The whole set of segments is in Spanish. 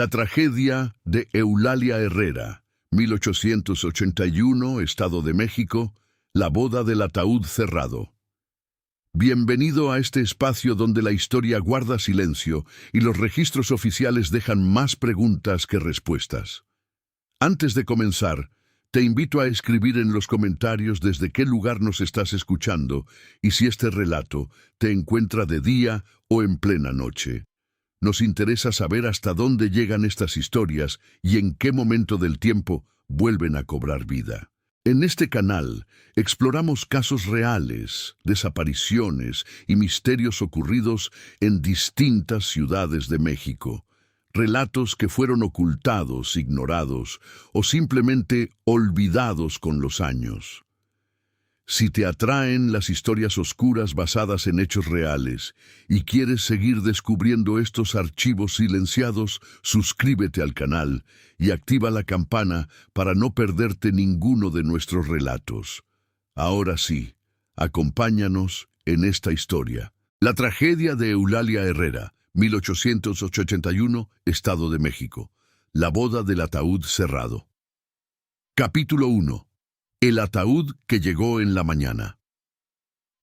La tragedia de Eulalia Herrera, 1881, Estado de México, la boda del ataúd cerrado. Bienvenido a este espacio donde la historia guarda silencio y los registros oficiales dejan más preguntas que respuestas. Antes de comenzar, te invito a escribir en los comentarios desde qué lugar nos estás escuchando y si este relato te encuentra de día o en plena noche. Nos interesa saber hasta dónde llegan estas historias y en qué momento del tiempo vuelven a cobrar vida. En este canal exploramos casos reales, desapariciones y misterios ocurridos en distintas ciudades de México. Relatos que fueron ocultados, ignorados o simplemente olvidados con los años. Si te atraen las historias oscuras basadas en hechos reales y quieres seguir descubriendo estos archivos silenciados, suscríbete al canal y activa la campana para no perderte ninguno de nuestros relatos. Ahora sí, acompáñanos en esta historia. La tragedia de Eulalia Herrera, 1881, Estado de México. La boda del ataúd cerrado. Capítulo 1. El ataúd que llegó en la mañana.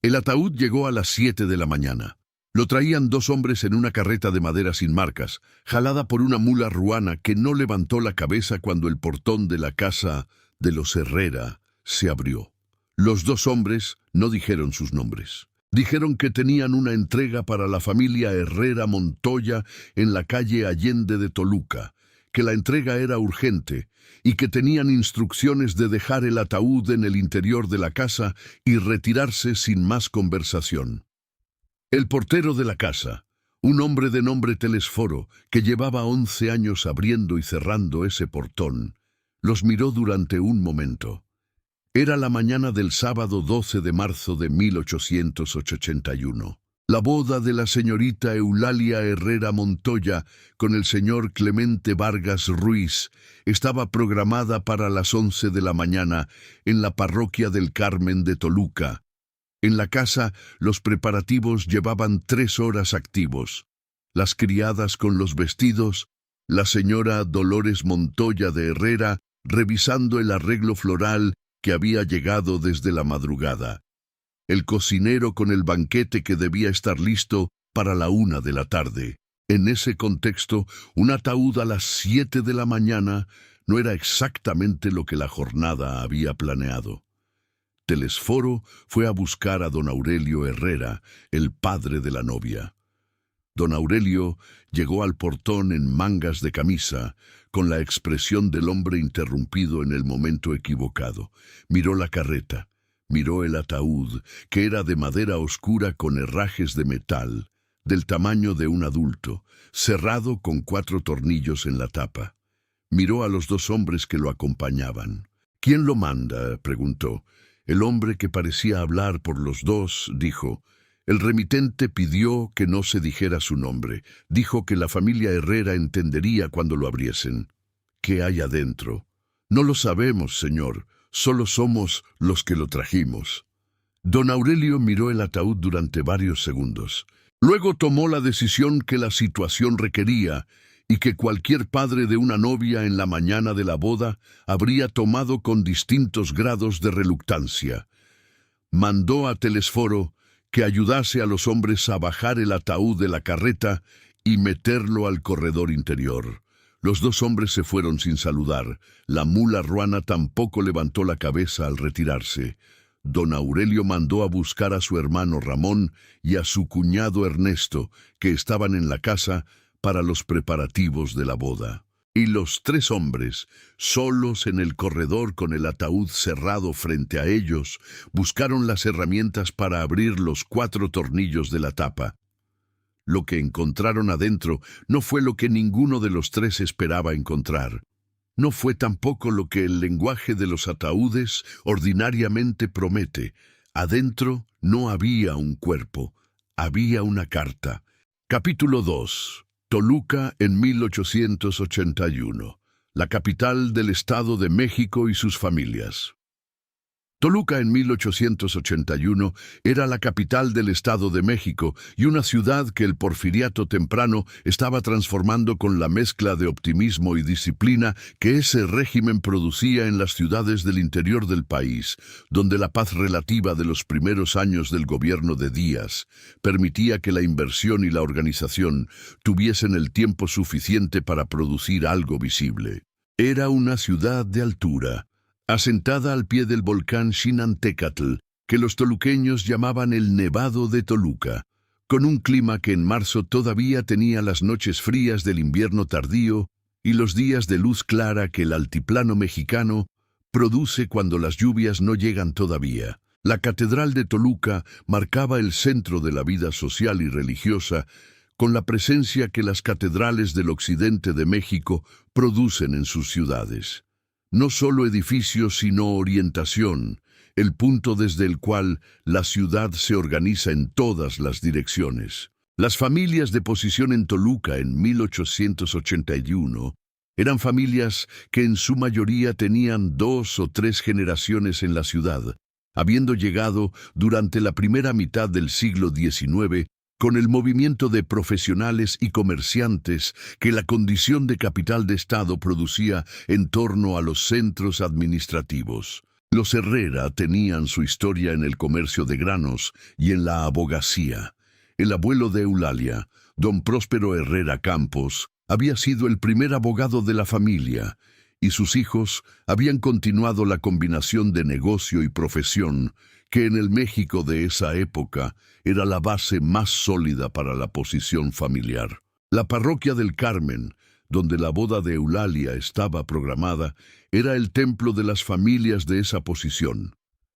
El ataúd llegó a las 7 de la mañana. Lo traían dos hombres en una carreta de madera sin marcas, jalada por una mula ruana que no levantó la cabeza cuando el portón de la casa de los Herrera se abrió. Los dos hombres no dijeron sus nombres. Dijeron que tenían una entrega para la familia Herrera Montoya en la calle Allende de Toluca, que la entrega era urgente y que tenían instrucciones de dejar el ataúd en el interior de la casa y retirarse sin más conversación. El portero de la casa, un hombre de nombre Telesforo, que llevaba 11 años abriendo y cerrando ese portón, los miró durante un momento. Era la mañana del sábado 12 de marzo de 1881. La boda de la señorita Eulalia Herrera Montoya con el señor Clemente Vargas Ruiz estaba programada para las 11 de la mañana en la parroquia del Carmen de Toluca. En la casa, los preparativos llevaban 3 horas activos. Las criadas con los vestidos, la señora Dolores Montoya de Herrera revisando el arreglo floral que había llegado desde la madrugada. El cocinero con el banquete que debía estar listo para la 1 de la tarde. En ese contexto, un ataúd a las 7 de la mañana no era exactamente lo que la jornada había planeado. Telesforo fue a buscar a don Aurelio Herrera, el padre de la novia. Don Aurelio llegó al portón en mangas de camisa, con la expresión del hombre interrumpido en el momento equivocado. Miró la carreta. Miró el ataúd, que era de madera oscura con herrajes de metal, del tamaño de un adulto, cerrado con 4 tornillos en la tapa. Miró a los dos hombres que lo acompañaban. «¿Quién lo manda?», preguntó. El hombre, que parecía hablar por los dos, dijo: «El remitente pidió que no se dijera su nombre. Dijo que la familia Herrera entendería cuando lo abriesen». «¿Qué hay adentro?» «No lo sabemos, señor. Solo somos los que lo trajimos». Don Aurelio miró el ataúd durante varios segundos. Luego tomó la decisión que la situación requería y que cualquier padre de una novia en la mañana de la boda habría tomado con distintos grados de reluctancia. Mandó a Telesforo que ayudase a los hombres a bajar el ataúd de la carreta y meterlo al corredor interior. Los dos hombres se fueron sin saludar. La mula ruana tampoco levantó la cabeza al retirarse. Don Aurelio mandó a buscar a su hermano Ramón y a su cuñado Ernesto, que estaban en la casa para los preparativos de la boda. Y los 3 hombres, solos en el corredor con el ataúd cerrado frente a ellos, buscaron las herramientas para abrir los 4 tornillos de la tapa. Lo que encontraron adentro no fue lo que ninguno de los 3 esperaba encontrar. No fue tampoco lo que el lenguaje de los ataúdes ordinariamente promete. Adentro no había un cuerpo, había una carta. Capítulo 2. Toluca en 1881. La capital del Estado de México y sus familias. Toluca en 1881 era la capital del Estado de México y una ciudad que el porfiriato temprano estaba transformando con la mezcla de optimismo y disciplina que ese régimen producía en las ciudades del interior del país, donde la paz relativa de los primeros años del gobierno de Díaz permitía que la inversión y la organización tuviesen el tiempo suficiente para producir algo visible. Era una ciudad de altura, asentada al pie del volcán Xinantécatl, que los toluqueños llamaban el Nevado de Toluca, con un clima que en marzo todavía tenía las noches frías del invierno tardío y los días de luz clara que el altiplano mexicano produce cuando las lluvias no llegan todavía. La Catedral de Toluca marcaba el centro de la vida social y religiosa, con la presencia que las catedrales del occidente de México producen en sus ciudades. No solo edificios, sino orientación, el punto desde el cual la ciudad se organiza en todas las direcciones. Las familias de posición en Toluca en 1881 eran familias que en su mayoría tenían 2 o 3 generaciones en la ciudad, habiendo llegado durante la primera mitad del siglo XIX con el movimiento de profesionales y comerciantes que la condición de capital de Estado producía en torno a los centros administrativos. Los Herrera tenían su historia en el comercio de granos y en la abogacía. El abuelo de Eulalia, don Próspero Herrera Campos, había sido el primer abogado de la familia, y sus hijos habían continuado la combinación de negocio y profesión, que en el México de esa época era la base más sólida para la posición familiar. La parroquia del Carmen, donde la boda de Eulalia estaba programada, era el templo de las familias de esa posición,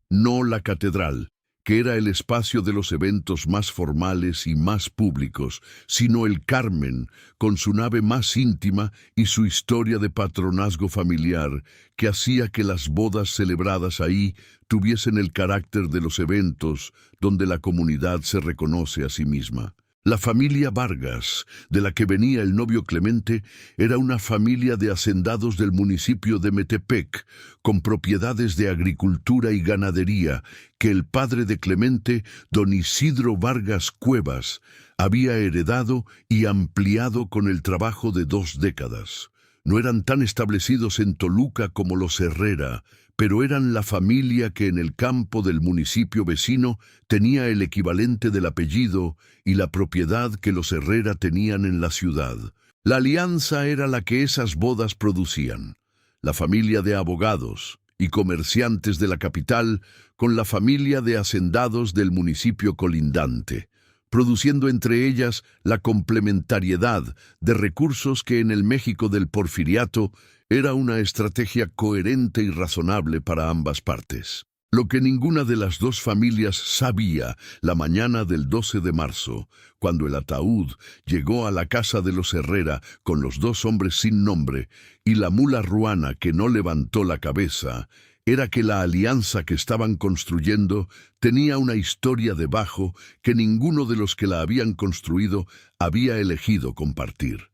no la catedral, que era el espacio de los eventos más formales y más públicos, sino el Carmen, con su nave más íntima y su historia de patronazgo familiar, que hacía que las bodas celebradas ahí tuviesen el carácter de los eventos donde la comunidad se reconoce a sí misma. La familia Vargas, de la que venía el novio Clemente, era una familia de hacendados del municipio de Metepec, con propiedades de agricultura y ganadería, que el padre de Clemente, don Isidro Vargas Cuevas, había heredado y ampliado con el trabajo de 2 décadas. No eran tan establecidos en Toluca como los Herrera, pero eran la familia que en el campo del municipio vecino tenía el equivalente del apellido y la propiedad que los Herrera tenían en la ciudad. La alianza era la que esas bodas producían. La familia de abogados y comerciantes de la capital con la familia de hacendados del municipio colindante, produciendo entre ellas la complementariedad de recursos que en el México del Porfiriato era una estrategia coherente y razonable para ambas partes. Lo que ninguna de las 2 familias sabía la mañana del 12 de marzo, cuando el ataúd llegó a la casa de los Herrera con los 2 hombres sin nombre y la mula ruana que no levantó la cabeza, era que la alianza que estaban construyendo tenía una historia debajo que ninguno de los que la habían construido había elegido compartir.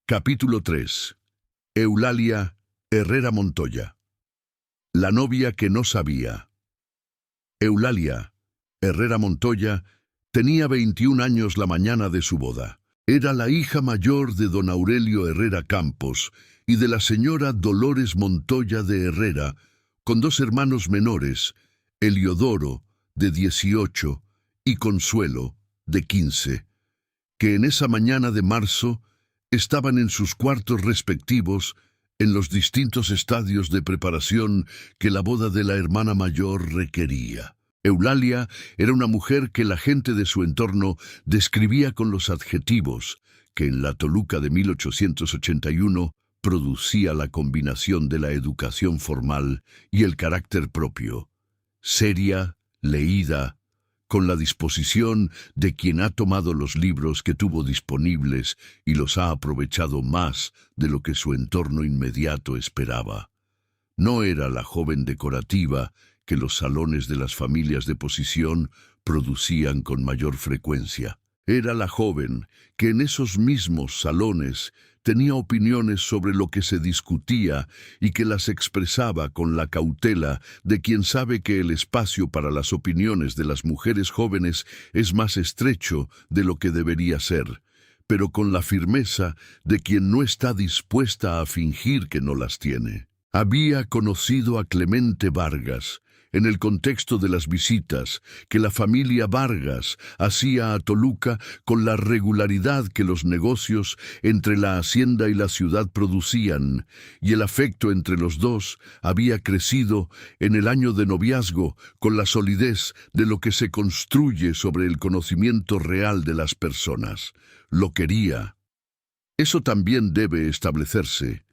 Capítulo 3. Eulalia Herrera Montoya. La novia que no sabía. Eulalia Herrera Montoya tenía 21 años la mañana de su boda. Era la hija mayor de don Aurelio Herrera Campos y de la señora Dolores Montoya de Herrera, con 2 hermanos menores, Eliodoro, de 18, y Consuelo, de 15, que en esa mañana de marzo estaban en sus cuartos respectivos en los distintos estadios de preparación que la boda de la hermana mayor requería. Eulalia era una mujer que la gente de su entorno describía con los adjetivos que en la Toluca de 1881 producía la combinación de la educación formal y el carácter propio, seria, leída, con la disposición de quien ha tomado los libros que tuvo disponibles y los ha aprovechado más de lo que su entorno inmediato esperaba. No era la joven decorativa que los salones de las familias de posición producían con mayor frecuencia. Era la joven que en esos mismos salones tenía opiniones sobre lo que se discutía y que las expresaba con la cautela de quien sabe que el espacio para las opiniones de las mujeres jóvenes es más estrecho de lo que debería ser, pero con la firmeza de quien no está dispuesta a fingir que no las tiene. Había conocido a Clemente Vargas en el contexto de las visitas que la familia Vargas hacía a Toluca con la regularidad que los negocios entre la hacienda y la ciudad producían, y el afecto entre los dos había crecido en el año de noviazgo con la solidez de lo que se construye sobre el conocimiento real de las personas. Lo quería. Eso también debe establecerse,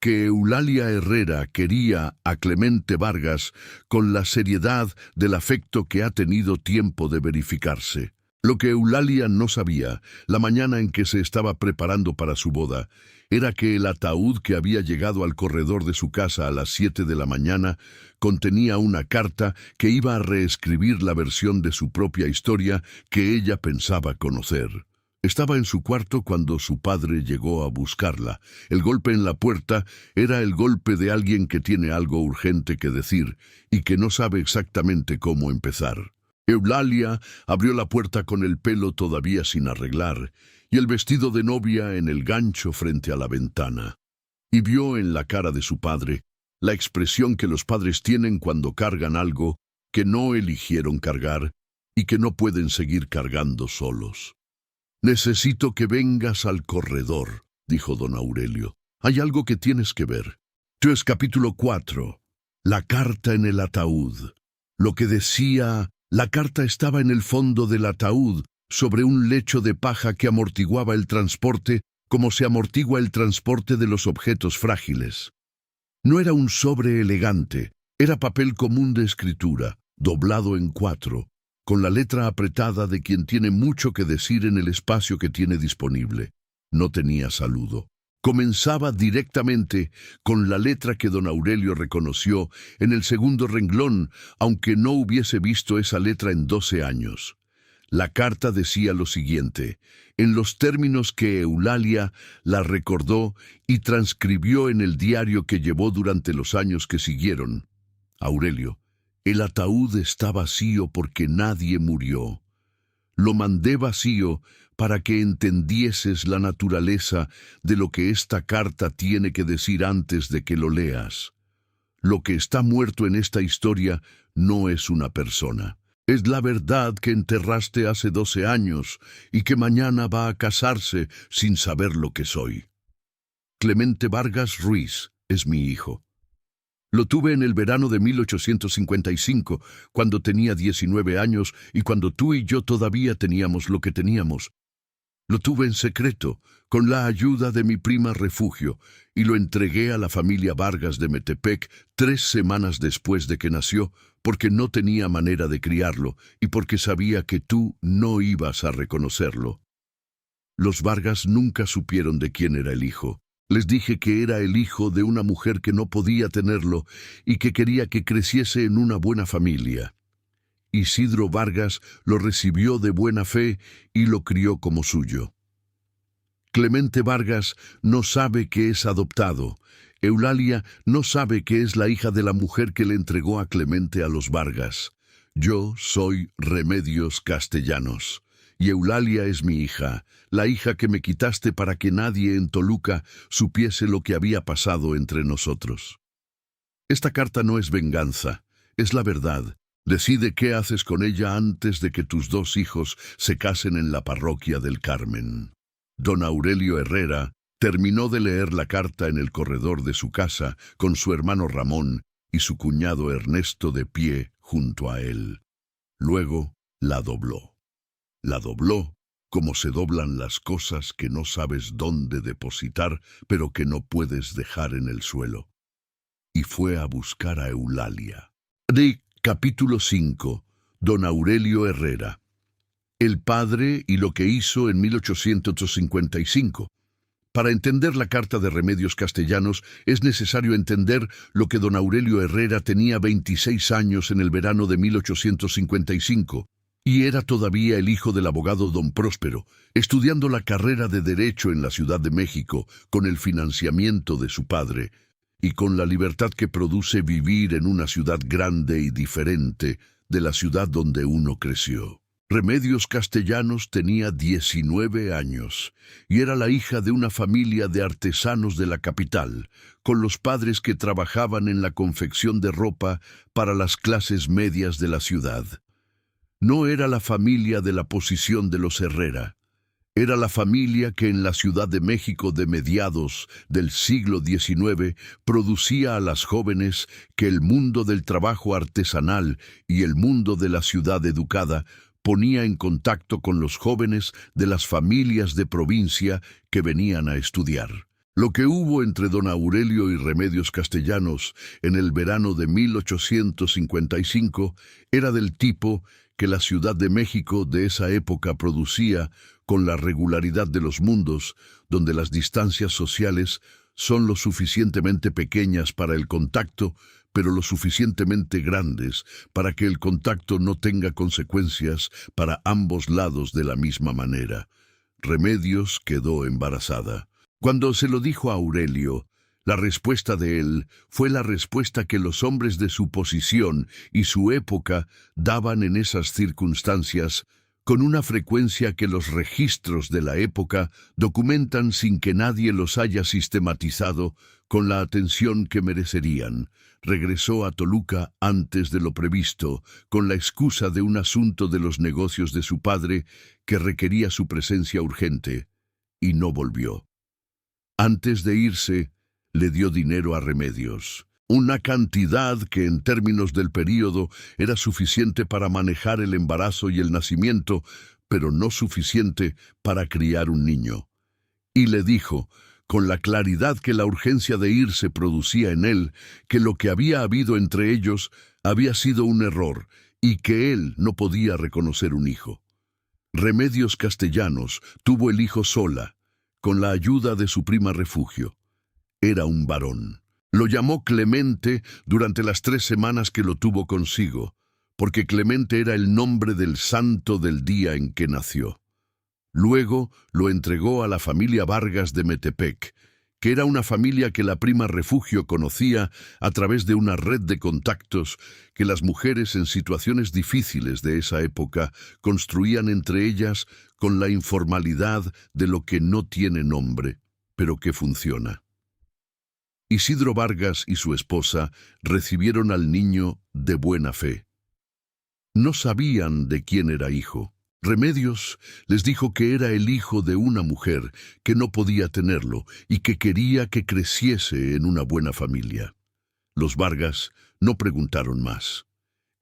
que Eulalia Herrera quería a Clemente Vargas con la seriedad del afecto que ha tenido tiempo de verificarse. Lo que Eulalia no sabía, la mañana en que se estaba preparando para su boda, era que el ataúd que había llegado al corredor de su casa a las 7 de la mañana contenía una carta que iba a reescribir la versión de su propia historia que ella pensaba conocer. Estaba en su cuarto cuando su padre llegó a buscarla. El golpe en la puerta era el golpe de alguien que tiene algo urgente que decir y que no sabe exactamente cómo empezar. Eulalia abrió la puerta con el pelo todavía sin arreglar y el vestido de novia en el gancho frente a la ventana, y vio en la cara de su padre la expresión que los padres tienen cuando cargan algo que no eligieron cargar y que no pueden seguir cargando solos. «Necesito que vengas al corredor», dijo don Aurelio. «Hay algo que tienes que ver». Entonces, capítulo 4. La carta en el ataúd. Lo que decía, la carta estaba en el fondo del ataúd, sobre un lecho de paja que amortiguaba el transporte, como se amortigua el transporte de los objetos frágiles. No era un sobre elegante, era papel común de escritura, doblado en 4, con la letra apretada de quien tiene mucho que decir en el espacio que tiene disponible. No tenía saludo. Comenzaba directamente con la letra que don Aurelio reconoció en el segundo renglón, aunque no hubiese visto esa letra en 12 años. La carta decía lo siguiente, en los términos que Eulalia la recordó y transcribió en el diario que llevó durante los años que siguieron. Aurelio, el ataúd está vacío porque nadie murió. Lo mandé vacío para que entendieses la naturaleza de lo que esta carta tiene que decir antes de que lo leas. Lo que está muerto en esta historia no es una persona. Es la verdad que enterraste hace 12 años y que mañana va a casarse sin saber lo que soy. Clemente Vargas Ruiz es mi hijo. Lo tuve en el verano de 1855, cuando tenía 19 años y cuando tú y yo todavía teníamos lo que teníamos. Lo tuve en secreto, con la ayuda de mi prima Refugio, y lo entregué a la familia Vargas de Metepec 3 semanas después de que nació, porque no tenía manera de criarlo y porque sabía que tú no ibas a reconocerlo. Los Vargas nunca supieron de quién era el hijo. Les dije que era el hijo de una mujer que no podía tenerlo y que quería que creciese en una buena familia. Isidro Vargas lo recibió de buena fe y lo crió como suyo. Clemente Vargas no sabe que es adoptado. Eulalia no sabe que es la hija de la mujer que le entregó a Clemente a los Vargas. Yo soy Remedios Castellanos. Y Eulalia es mi hija, la hija que me quitaste para que nadie en Toluca supiese lo que había pasado entre nosotros. Esta carta no es venganza, es la verdad. Decide qué haces con ella antes de que tus 2 hijos se casen en la parroquia del Carmen. Don Aurelio Herrera terminó de leer la carta en el corredor de su casa con su hermano Ramón y su cuñado Ernesto de pie junto a él. Luego la dobló. La dobló como se doblan las cosas que no sabes dónde depositar, pero que no puedes dejar en el suelo. Y fue a buscar a Eulalia. Capítulo 5. Don Aurelio Herrera. El padre y lo que hizo en 1855. Para entender la carta de Remedios Castellanos es necesario entender lo que don Aurelio Herrera tenía 26 años en el verano de 1855. Y era todavía el hijo del abogado don Próspero, estudiando la carrera de Derecho en la Ciudad de México con el financiamiento de su padre, y con la libertad que produce vivir en una ciudad grande y diferente de la ciudad donde uno creció. Remedios Castellanos tenía 19 años y era la hija de una familia de artesanos de la capital, con los padres que trabajaban en la confección de ropa para las clases medias de la ciudad. No era la familia de la posición de los Herrera. Era la familia que en la Ciudad de México de mediados del siglo XIX producía a las jóvenes que el mundo del trabajo artesanal y el mundo de la ciudad educada ponía en contacto con los jóvenes de las familias de provincia que venían a estudiar. Lo que hubo entre don Aurelio y Remedios Castellanos en el verano de 1855 era del tipo que la Ciudad de México de esa época producía con la regularidad de los mundos, donde las distancias sociales son lo suficientemente pequeñas para el contacto, pero lo suficientemente grandes para que el contacto no tenga consecuencias para ambos lados de la misma manera. Remedios quedó embarazada. Cuando se lo dijo a Aurelio, la respuesta de él fue la respuesta que los hombres de su posición y su época daban en esas circunstancias, con una frecuencia que los registros de la época documentan sin que nadie los haya sistematizado con la atención que merecerían. Regresó a Toluca antes de lo previsto, con la excusa de un asunto de los negocios de su padre que requería su presencia urgente, y no volvió. Antes de irse, le dio dinero a Remedios, una cantidad que en términos del período era suficiente para manejar el embarazo y el nacimiento, pero no suficiente para criar un niño. Y le dijo, con la claridad que la urgencia de irse producía en él, que lo que había habido entre ellos había sido un error y que él no podía reconocer un hijo. Remedios Castellanos tuvo el hijo sola, con la ayuda de su prima Refugio. Era un varón. Lo llamó Clemente durante las 3 semanas que lo tuvo consigo, porque Clemente era el nombre del santo del día en que nació. Luego lo entregó a la familia Vargas de Metepec, que era una familia que la prima Refugio conocía a través de una red de contactos que las mujeres en situaciones difíciles de esa época construían entre ellas con la informalidad de lo que no tiene nombre, pero que funciona. Isidro Vargas y su esposa recibieron al niño de buena fe. No sabían de quién era hijo. Remedios les dijo que era el hijo de una mujer que no podía tenerlo y que quería que creciese en una buena familia. Los Vargas no preguntaron más.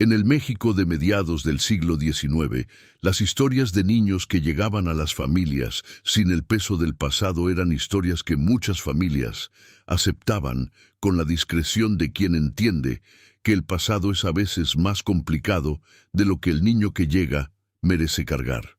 En el México de mediados del siglo XIX, las historias de niños que llegaban a las familias sin el peso del pasado eran historias que muchas familias aceptaban con la discreción de quien entiende que el pasado es a veces más complicado de lo que el niño que llega merece cargar.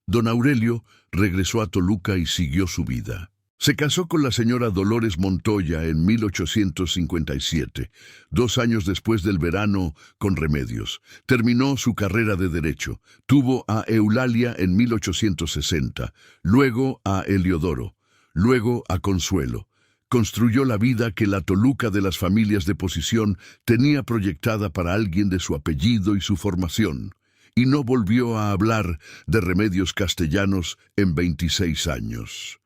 Don Aurelio regresó a Toluca y siguió su vida. Se casó con la señora Dolores Montoya en 1857, 2 años después del verano con Remedios. Terminó su carrera de Derecho. Tuvo a Eulalia en 1860, luego a Eliodoro, luego a Consuelo. Construyó la vida que la Toluca de las familias de posición tenía proyectada para alguien de su apellido y su formación, y no volvió a hablar de Remedios Castellanos en 26 años.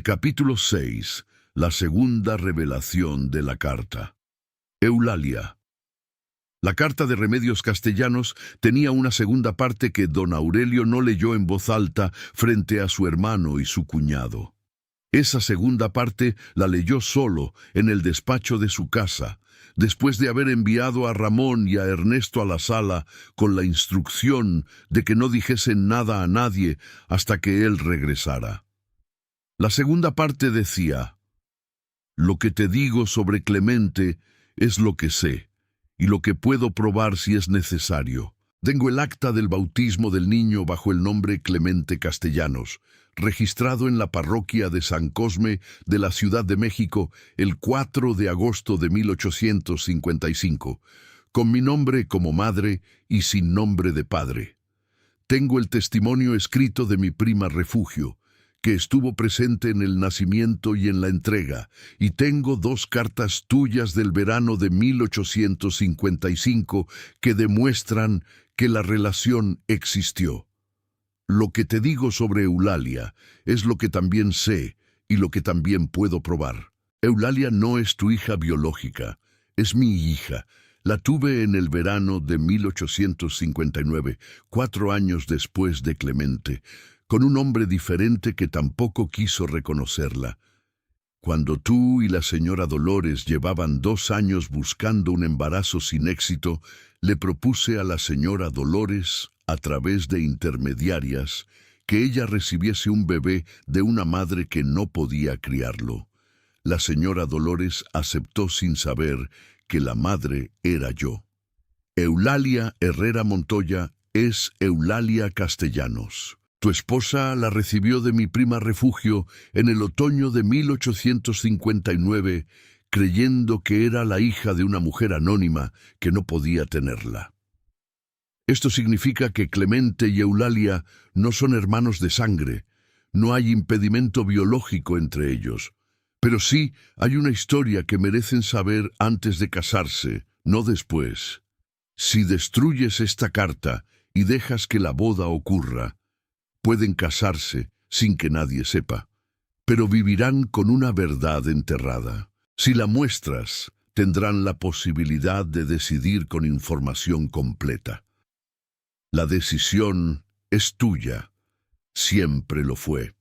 Capítulo 6. La segunda revelación de la carta. Eulalia. La carta de Remedios Castellanos tenía una segunda parte que don Aurelio no leyó en voz alta frente a su hermano y su cuñado. Esa segunda parte la leyó solo en el despacho de su casa, después de haber enviado a Ramón y a Ernesto a la sala con la instrucción de que no dijesen nada a nadie hasta que él regresara. La segunda parte decía: lo que te digo sobre Clemente es lo que sé, y lo que puedo probar si es necesario. Tengo el acta del bautismo del niño bajo el nombre Clemente Castellanos, registrado en la parroquia de San Cosme de la Ciudad de México el 4 de agosto de 1855, con mi nombre como madre y sin nombre de padre. Tengo el testimonio escrito de mi prima Refugio, que estuvo presente en el nacimiento y en la entrega, y tengo 2 cartas tuyas del verano de 1855 que demuestran que la relación existió. Lo que te digo sobre Eulalia es lo que también sé y lo que también puedo probar. Eulalia no es tu hija biológica, es mi hija. La tuve en el verano de 1859, 4 años después de Clemente, con un hombre diferente que tampoco quiso reconocerla. Cuando tú y la señora Dolores llevaban 2 años buscando un embarazo sin éxito, le propuse a la señora Dolores, a través de intermediarias, que ella recibiese un bebé de una madre que no podía criarlo. La señora Dolores aceptó sin saber que la madre era yo. Eulalia Herrera Montoya es Eulalia Castellanos. Tu esposa la recibió de mi prima Refugio en el otoño de 1859, creyendo que era la hija de una mujer anónima que no podía tenerla. Esto significa que Clemente y Eulalia no son hermanos de sangre, no hay impedimento biológico entre ellos, pero sí hay una historia que merecen saber antes de casarse, no después. Si destruyes esta carta y dejas que la boda ocurra, pueden casarse sin que nadie sepa, pero vivirán con una verdad enterrada. Si la muestras, tendrán la posibilidad de decidir con información completa. La decisión es tuya, siempre lo fue.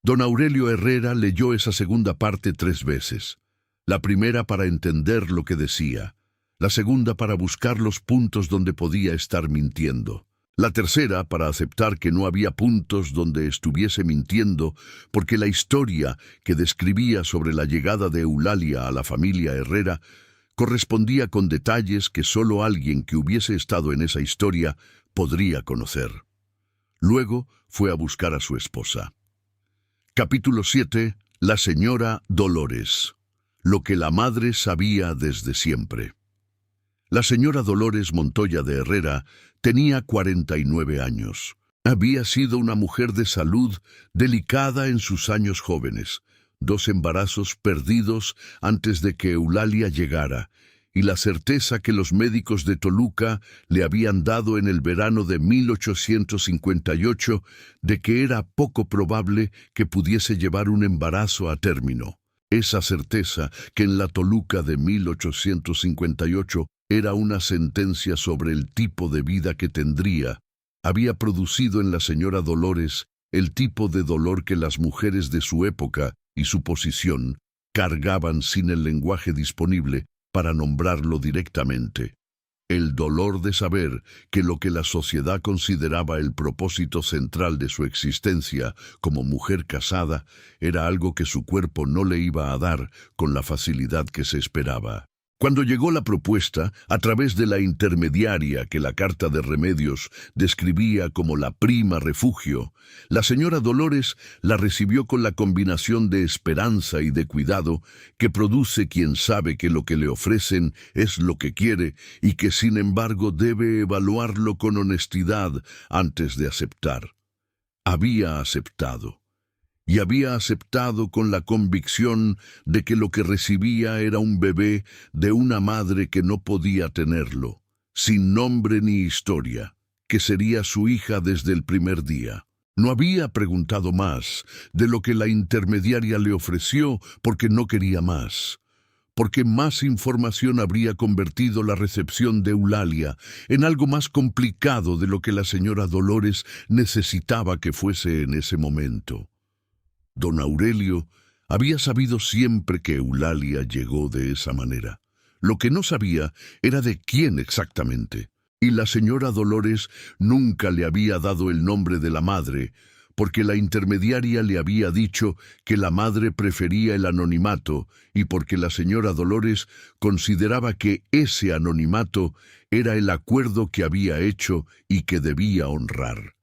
Don Aurelio Herrera leyó esa segunda parte 3 veces. La primera para entender lo que decía, la segunda para buscar los puntos donde podía estar mintiendo, la tercera para aceptar que no había puntos donde estuviese mintiendo, porque la historia que describía sobre la llegada de Eulalia a la familia Herrera correspondía con detalles que solo alguien que hubiese estado en esa historia podría conocer. Luego fue a buscar a su esposa. Capítulo 7. La señora Dolores. Lo que la madre sabía desde siempre. La señora Dolores Montoya de Herrera tenía 49 años. Había sido una mujer de salud delicada en sus años jóvenes, 2 embarazos perdidos antes de que Eulalia llegara, y la certeza que los médicos de Toluca le habían dado en el verano de 1858 de que era poco probable que pudiese llevar un embarazo a término. Esa certeza, que en la Toluca de 1858 era una sentencia sobre el tipo de vida que tendría, había producido en la señora Dolores el tipo de dolor que las mujeres de su época y su posición cargaban sin el lenguaje disponible para nombrarlo directamente. El dolor de saber que lo que la sociedad consideraba el propósito central de su existencia como mujer casada era algo que su cuerpo no le iba a dar con la facilidad que se esperaba. Cuando llegó la propuesta, a través de la intermediaria que la carta de remedios describía como la prima Refugio, la señora Dolores la recibió con la combinación de esperanza y de cuidado que produce quien sabe que lo que le ofrecen es lo que quiere y que sin embargo debe evaluarlo con honestidad antes de aceptar. Había aceptado. Y había aceptado con la convicción de que lo que recibía era un bebé de una madre que no podía tenerlo, sin nombre ni historia, que sería su hija desde el primer día. No había preguntado más de lo que la intermediaria le ofreció porque no quería más, porque más información habría convertido la recepción de Eulalia en algo más complicado de lo que la señora Dolores necesitaba que fuese en ese momento. Don Aurelio había sabido siempre que Eulalia llegó de esa manera. Lo que no sabía era de quién exactamente. Y la señora Dolores nunca le había dado el nombre de la madre, porque la intermediaria le había dicho que la madre prefería el anonimato y porque la señora Dolores consideraba que ese anonimato era el acuerdo que había hecho y que debía honrar.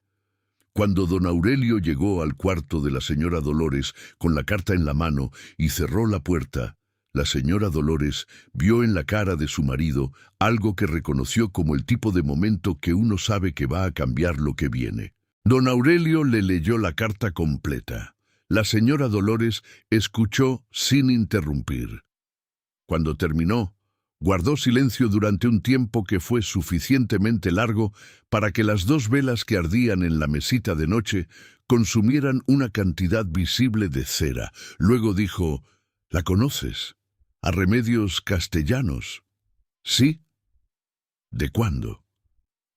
Cuando don Aurelio llegó al cuarto de la señora Dolores con la carta en la mano y cerró la puerta, La señora Dolores vio en la cara de su marido algo que reconoció como el tipo de momento que uno sabe que va a cambiar lo que viene. Don Aurelio le leyó la carta completa. La señora Dolores escuchó sin interrumpir. Cuando terminó, guardó silencio durante un tiempo que fue suficientemente largo para que las dos velas que ardían en la mesita de noche consumieran una cantidad visible de cera. Luego dijo: «¿La conoces? A Remedios Castellanos». «Sí». «¿De cuándo?»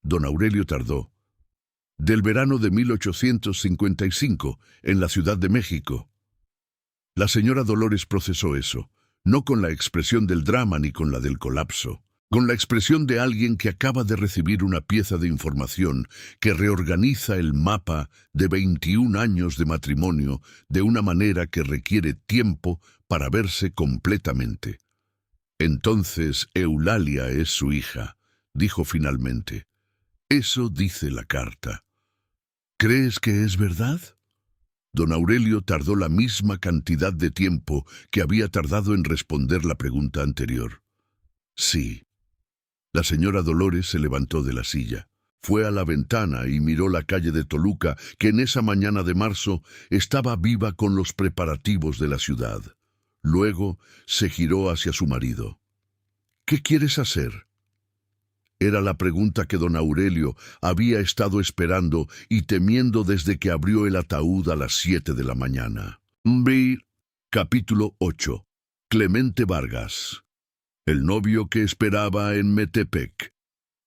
Don Aurelio tardó. «Del verano de 1855, en la Ciudad de México». La señora Dolores procesó eso, no con la expresión del drama ni con la del colapso, con la expresión de alguien que acaba de recibir una pieza de información que reorganiza el mapa de 21 años de matrimonio de una manera que requiere tiempo para verse completamente. «Entonces Eulalia es su hija», dijo finalmente. «Eso dice la carta». «¿Crees que es verdad?» Don Aurelio tardó la misma cantidad de tiempo que había tardado en responder la pregunta anterior. «Sí». La señora Dolores se levantó de la silla. Fue a la ventana y miró la calle de Toluca, que en esa mañana de marzo estaba viva con los preparativos de la ciudad. Luego se giró hacia su marido. «¿Qué quieres hacer?». Era la pregunta que don Aurelio había estado esperando y temiendo desde que abrió el ataúd a las 7 de la mañana. Capítulo 8. Clemente Vargas. El novio que esperaba en Metepec.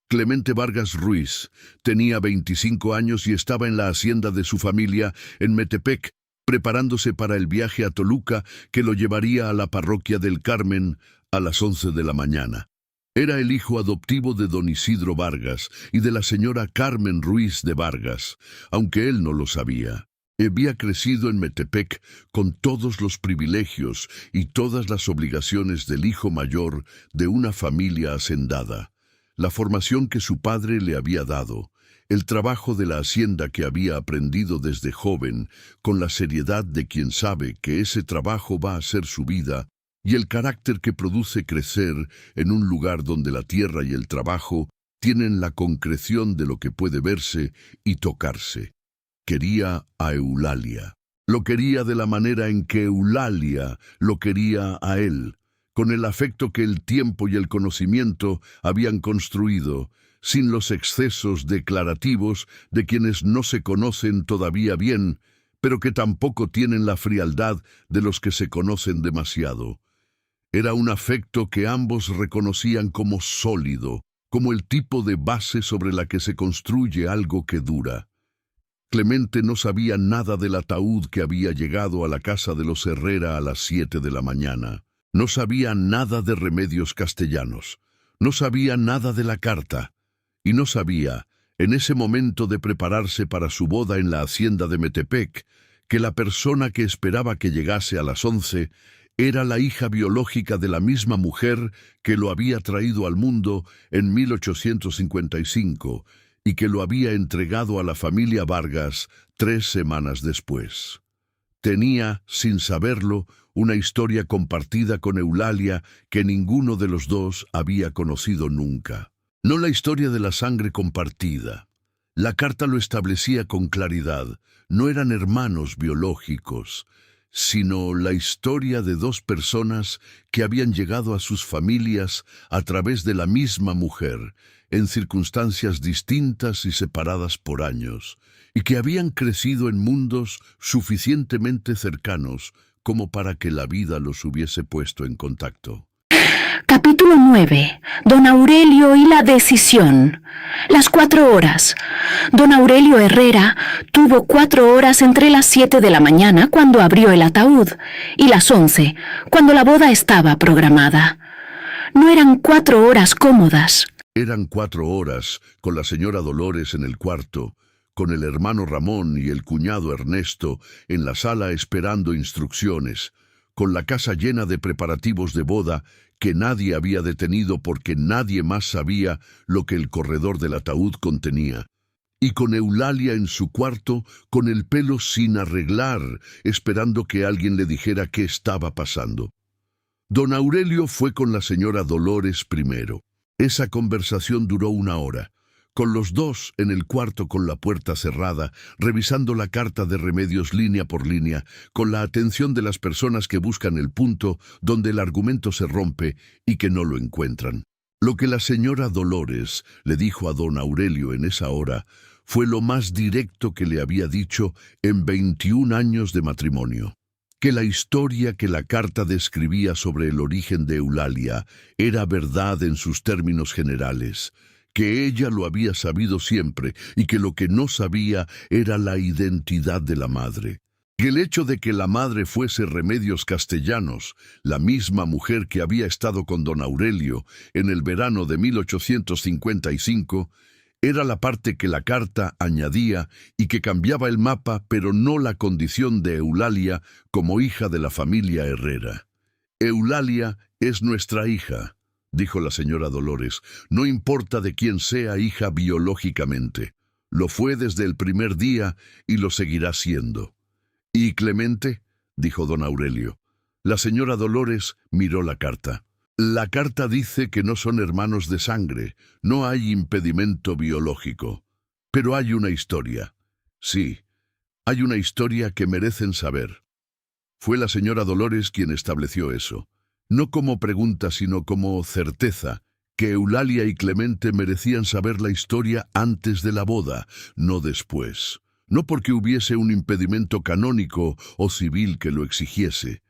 Clemente Vargas Ruiz tenía 25 años y estaba en la hacienda de su familia en Metepec, preparándose para el viaje a Toluca que lo llevaría a la parroquia del Carmen a las 11 de la mañana. Era el hijo adoptivo de don Isidro Vargas y de la señora Carmen Ruiz de Vargas, aunque él no lo sabía. Había crecido en Metepec con todos los privilegios y todas las obligaciones del hijo mayor de una familia hacendada. La formación que su padre le había dado, el trabajo de la hacienda que había aprendido desde joven, con la seriedad de quien sabe que ese trabajo va a ser su vida, y el carácter que produce crecer en un lugar donde la tierra y el trabajo tienen la concreción de lo que puede verse y tocarse. Quería a Eulalia. Lo quería de la manera en que Eulalia lo quería a él, con el afecto que el tiempo y el conocimiento habían construido, sin los excesos declarativos de quienes no se conocen todavía bien, pero que tampoco tienen la frialdad de los que se conocen demasiado. Era un afecto que ambos reconocían como sólido, como el tipo de base sobre la que se construye algo que dura. Clemente no sabía nada del ataúd que había llegado a la casa de los Herrera a las 7 de la mañana. No sabía nada de Remedios Castellanos. No sabía nada de la carta. Y no sabía, en ese momento de prepararse para su boda en la hacienda de Metepec, que la persona que esperaba que llegase a las 11 era la hija biológica de la misma mujer que lo había traído al mundo en 1855 y que lo había entregado a la familia Vargas 3 semanas después. Tenía, sin saberlo, una historia compartida con Eulalia que ninguno de los dos había conocido nunca. No la historia de la sangre compartida. La carta lo establecía con claridad. No eran hermanos biológicos, sino la historia de dos personas que habían llegado a sus familias a través de la misma mujer, en circunstancias distintas y separadas por años, y que habían crecido en mundos suficientemente cercanos como para que la vida los hubiese puesto en contacto. Capítulo 9. Don Aurelio y la decisión. Las 4 horas. Don Aurelio Herrera tuvo 4 horas entre las 7 de la mañana cuando abrió el ataúd y las 11 cuando la boda estaba programada. No eran 4 horas cómodas. Eran 4 horas con la señora Dolores en el cuarto, con el hermano Ramón y el cuñado Ernesto en la sala esperando instrucciones, con la casa llena de preparativos de boda que nadie había detenido porque nadie más sabía lo que el corredor del ataúd contenía, y con Eulalia en su cuarto con el pelo sin arreglar, esperando que alguien le dijera qué estaba pasando. Don Aurelio fue con la señora Dolores primero. Esa conversación duró 1 hora, con los dos en el cuarto con la puerta cerrada, revisando la carta de remedios línea por línea, con la atención de las personas que buscan el punto donde el argumento se rompe y que no lo encuentran. Lo que la señora Dolores le dijo a don Aurelio en esa hora fue lo más directo que le había dicho en 21 años de matrimonio. Que la historia que la carta describía sobre el origen de Eulalia era verdad en sus términos generales, que ella lo había sabido siempre y que lo que no sabía era la identidad de la madre. Que el hecho de que la madre fuese Remedios Castellanos, la misma mujer que había estado con don Aurelio en el verano de 1855, era la parte que la carta añadía y que cambiaba el mapa, pero no la condición de Eulalia como hija de la familia Herrera. Eulalia es nuestra hija, dijo la señora Dolores, no importa de quién sea hija biológicamente. Lo fue desde el primer día y lo seguirá siendo. ¿Y Clemente?, dijo don Aurelio. La señora Dolores miró la carta. La carta dice que no son hermanos de sangre, no hay impedimento biológico. Pero hay una historia. Sí, hay una historia que merecen saber. Fue la señora Dolores quien estableció eso, no como pregunta sino como certeza, que Eulalia y Clemente merecían saber la historia antes de la boda, no después. No porque hubiese un impedimento canónico o civil que lo exigiese.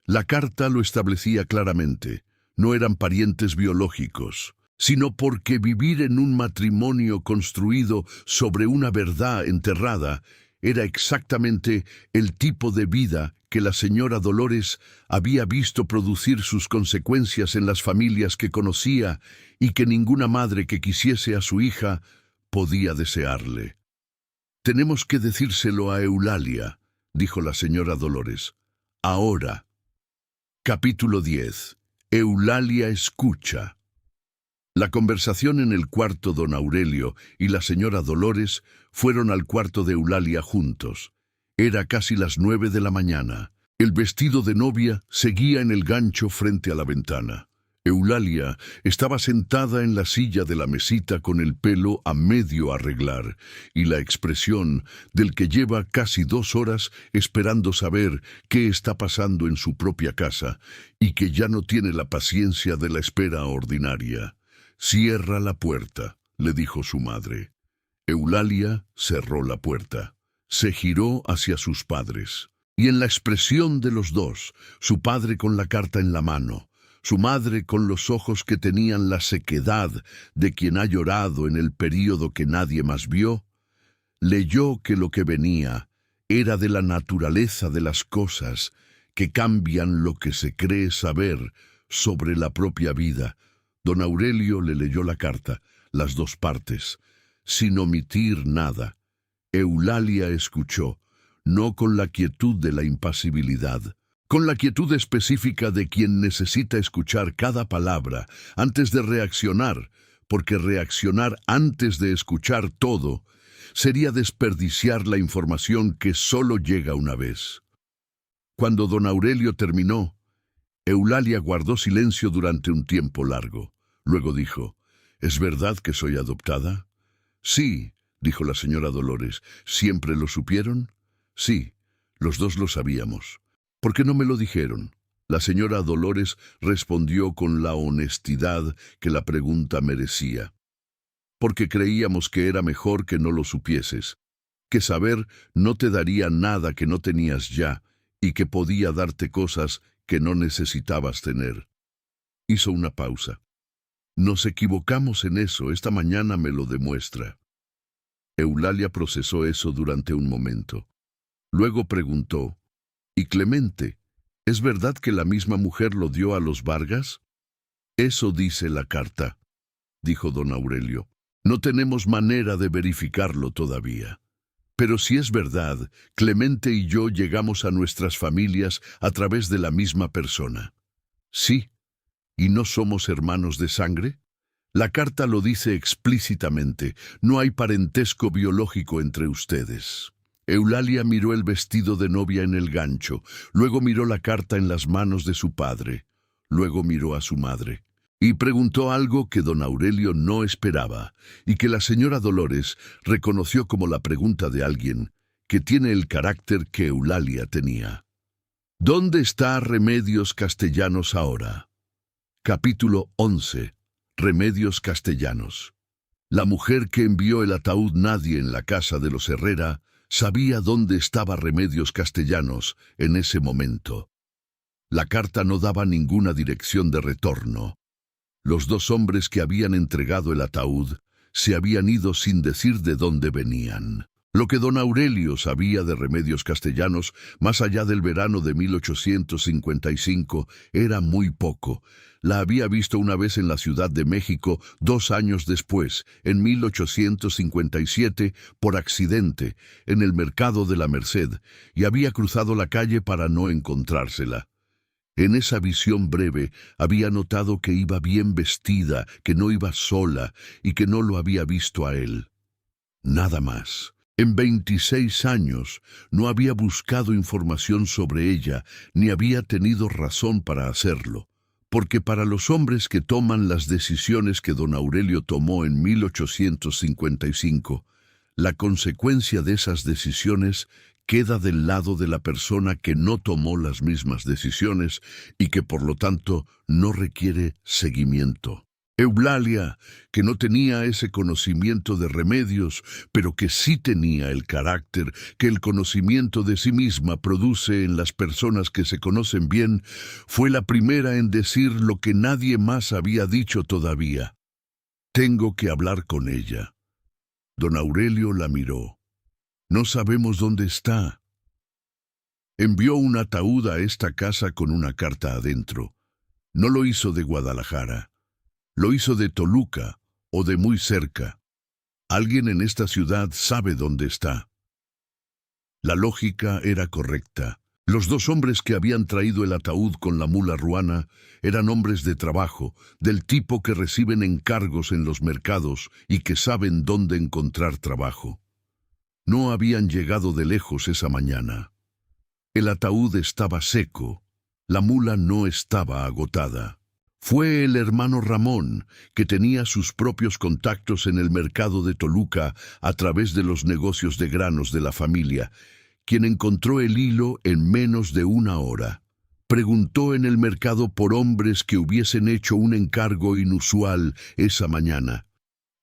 La carta lo establecía claramente. No eran parientes biológicos, sino porque vivir en un matrimonio construido sobre una verdad enterrada era exactamente el tipo de vida que la señora Dolores había visto producir sus consecuencias en las familias que conocía y que ninguna madre que quisiese a su hija podía desearle. «Tenemos que decírselo a Eulalia», dijo la señora Dolores. «Ahora». Capítulo 10. Eulalia escucha. La conversación en el cuarto don Aurelio y la señora Dolores fueron al cuarto de Eulalia juntos. Era casi las 9 de la mañana. El vestido de novia seguía en el gancho frente a la ventana. Eulalia estaba sentada en la silla de la mesita con el pelo a medio arreglar y la expresión del que lleva casi 2 horas esperando saber qué está pasando en su propia casa y que ya no tiene la paciencia de la espera ordinaria. «Cierra la puerta», le dijo su madre. Eulalia cerró la puerta. Se giró hacia sus padres. Y en la expresión de los dos, su padre con la carta en la mano, su madre con los ojos que tenían la sequedad de quien ha llorado en el período que nadie más vio, leyó que lo que venía era de la naturaleza de las cosas que cambian lo que se cree saber sobre la propia vida. Don Aurelio le leyó la carta, las 2 partes, sin omitir nada. Eulalia escuchó, no con la quietud de la impasibilidad, con la quietud específica de quien necesita escuchar cada palabra antes de reaccionar, porque reaccionar antes de escuchar todo sería desperdiciar la información que solo llega una vez. Cuando don Aurelio terminó, Eulalia guardó silencio durante un tiempo largo. Luego dijo, «¿Es verdad que soy adoptada?» «Sí», dijo la señora Dolores. «¿Siempre lo supieron?» «Sí, los dos lo sabíamos». «¿Por qué no me lo dijeron?» La señora Dolores respondió con la honestidad que la pregunta merecía. «Porque creíamos que era mejor que no lo supieses, que saber no te daría nada que no tenías ya y que podía darte cosas que no necesitabas tener». Hizo una pausa. «Nos equivocamos en eso, esta mañana me lo demuestra». Eulalia procesó eso durante un momento. Luego preguntó, «¿Y Clemente? ¿Es verdad que la misma mujer lo dio a los Vargas?» «Eso dice la carta», dijo don Aurelio. «No tenemos manera de verificarlo todavía. Pero si es verdad, Clemente y yo llegamos a nuestras familias a través de la misma persona». «Sí. ¿Y no somos hermanos de sangre?» La carta lo dice explícitamente. No hay parentesco biológico entre ustedes. Eulalia miró el vestido de novia en el gancho, luego miró la carta en las manos de su padre. Luego miró a su madre y preguntó algo que don Aurelio no esperaba y que la señora Dolores reconoció como la pregunta de alguien que tiene el carácter que Eulalia tenía. ¿Dónde está Remedios Castellanos ahora? Capítulo 11. Remedios Castellanos. La mujer que envió el ataúd nadie en la casa de los Herrera sabía dónde estaba Remedios Castellanos en ese momento. La carta no daba ninguna dirección de retorno. Los dos hombres que habían entregado el ataúd se habían ido sin decir de dónde venían. Lo que don Aurelio sabía de Remedios Castellanos, más allá del verano de 1855, era muy poco. La había visto una vez en la Ciudad de México 2 años después, en 1857, por accidente, en el mercado de la Merced, y había cruzado la calle para no encontrársela. En esa visión breve había notado que iba bien vestida, que no iba sola y que no lo había visto a él. Nada más. En 26 años no había buscado información sobre ella, ni había tenido razón para hacerlo, porque para los hombres que toman las decisiones que don Aurelio tomó en 1855, la consecuencia de esas decisiones queda del lado de la persona que no tomó las mismas decisiones y que por lo tanto no requiere seguimiento. Eulalia, que no tenía ese conocimiento de Remedios, pero que sí tenía el carácter que el conocimiento de sí misma produce en las personas que se conocen bien, fue la primera en decir lo que nadie más había dicho todavía. Tengo que hablar con ella. Don Aurelio la miró. No sabemos dónde está. Envió un ataúd a esta casa con una carta adentro. No lo hizo de Guadalajara. Lo hizo de Toluca o de muy cerca. Alguien en esta ciudad sabe dónde está. La lógica era correcta. Los dos hombres que habían traído el ataúd con la mula ruana eran hombres de trabajo, del tipo que reciben encargos en los mercados y que saben dónde encontrar trabajo. No habían llegado de lejos esa mañana. El ataúd estaba seco, la mula no estaba agotada. Fue el hermano Ramón, que tenía sus propios contactos en el mercado de Toluca a través de los negocios de granos de la familia, quien encontró el hilo en menos de 1 hora. Preguntó en el mercado por hombres que hubiesen hecho un encargo inusual esa mañana,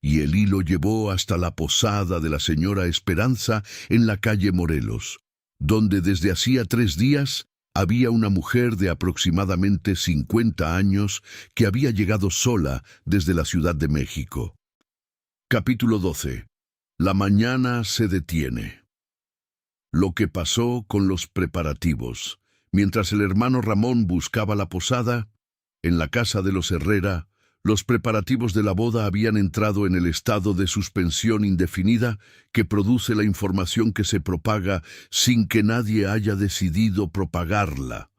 y el hilo llevó hasta la posada de la señora Esperanza en la calle Morelos, donde desde hacía 3 días había una mujer de aproximadamente 50 años que había llegado sola desde la Ciudad de México. Capítulo 12. La mañana se detiene. Lo que pasó con los preparativos. Mientras el hermano Ramón buscaba la posada, en la casa de los Herrera, los preparativos de la boda habían entrado en el estado de suspensión indefinida que produce la información que se propaga sin que nadie haya decidido propagarla.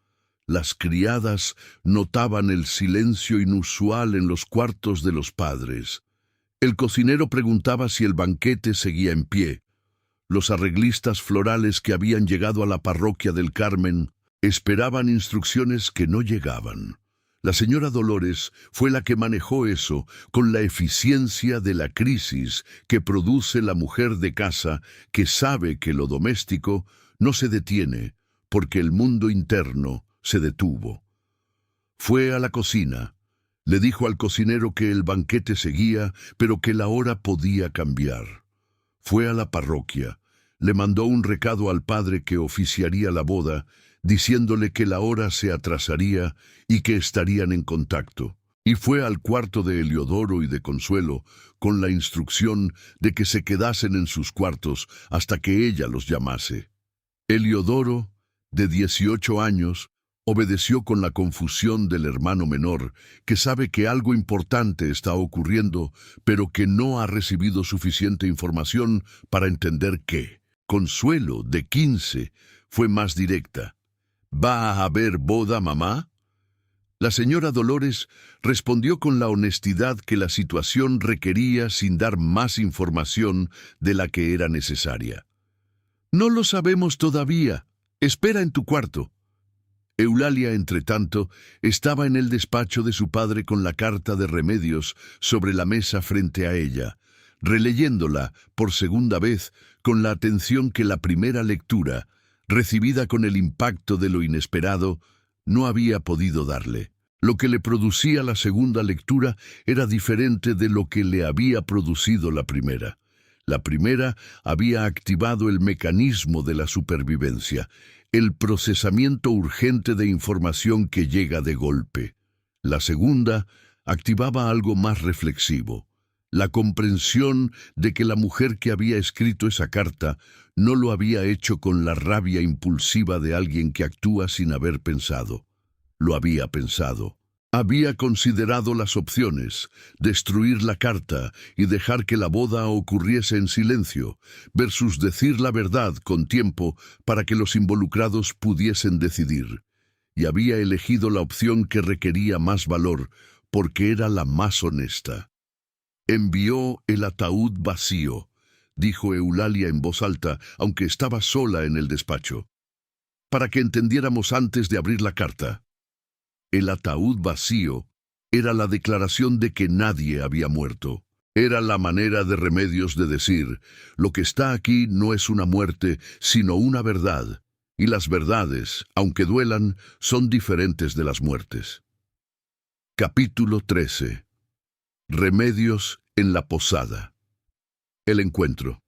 Las criadas notaban el silencio inusual en los cuartos de los padres. El cocinero preguntaba si el banquete seguía en pie. Los arreglistas florales que habían llegado a la parroquia del Carmen esperaban instrucciones que no llegaban. La señora Dolores fue la que manejó eso con la eficiencia de la crisis que produce la mujer de casa que sabe que lo doméstico no se detiene porque el mundo interno se detuvo. Fue a la cocina. Le dijo al cocinero que el banquete seguía, pero que la hora podía cambiar. Fue a la parroquia. Le mandó un recado al padre que oficiaría la boda, diciéndole que la hora se atrasaría y que estarían en contacto. Y fue al cuarto de Eliodoro y de Consuelo con la instrucción de que se quedasen en sus cuartos hasta que ella los llamase. Eliodoro, de 18 años, obedeció con la confusión del hermano menor, que sabe que algo importante está ocurriendo, pero que no ha recibido suficiente información para entender qué. Consuelo, de 15, fue más directa. ¿Va a haber boda, mamá? La señora Dolores respondió con la honestidad que la situación requería sin dar más información de la que era necesaria. No lo sabemos todavía. Espera en tu cuarto. Eulalia, entretanto, estaba en el despacho de su padre con la carta de Remedios sobre la mesa frente a ella, releyéndola por segunda vez con la atención que la primera lectura, recibida con el impacto de lo inesperado, no había podido darle. Lo que le producía la segunda lectura era diferente de lo que le había producido la primera. La primera había activado el mecanismo de la supervivencia, el procesamiento urgente de información que llega de golpe. La segunda activaba algo más reflexivo, la comprensión de que la mujer que había escrito esa carta no lo había hecho con la rabia impulsiva de alguien que actúa sin haber pensado. Lo había pensado. Había considerado las opciones, destruir la carta y dejar que la boda ocurriese en silencio, versus decir la verdad con tiempo para que los involucrados pudiesen decidir. Y había elegido la opción que requería más valor, porque era la más honesta. Envió el ataúd vacío, dijo Eulalia en voz alta, aunque estaba sola en el despacho, para que entendiéramos antes de abrir la carta. El ataúd vacío era la declaración de que nadie había muerto. Era la manera de Remedios de decir, lo que está aquí no es una muerte, sino una verdad, y las verdades, aunque duelan, son diferentes de las muertes. Capítulo 13. Remedios en la posada. El encuentro.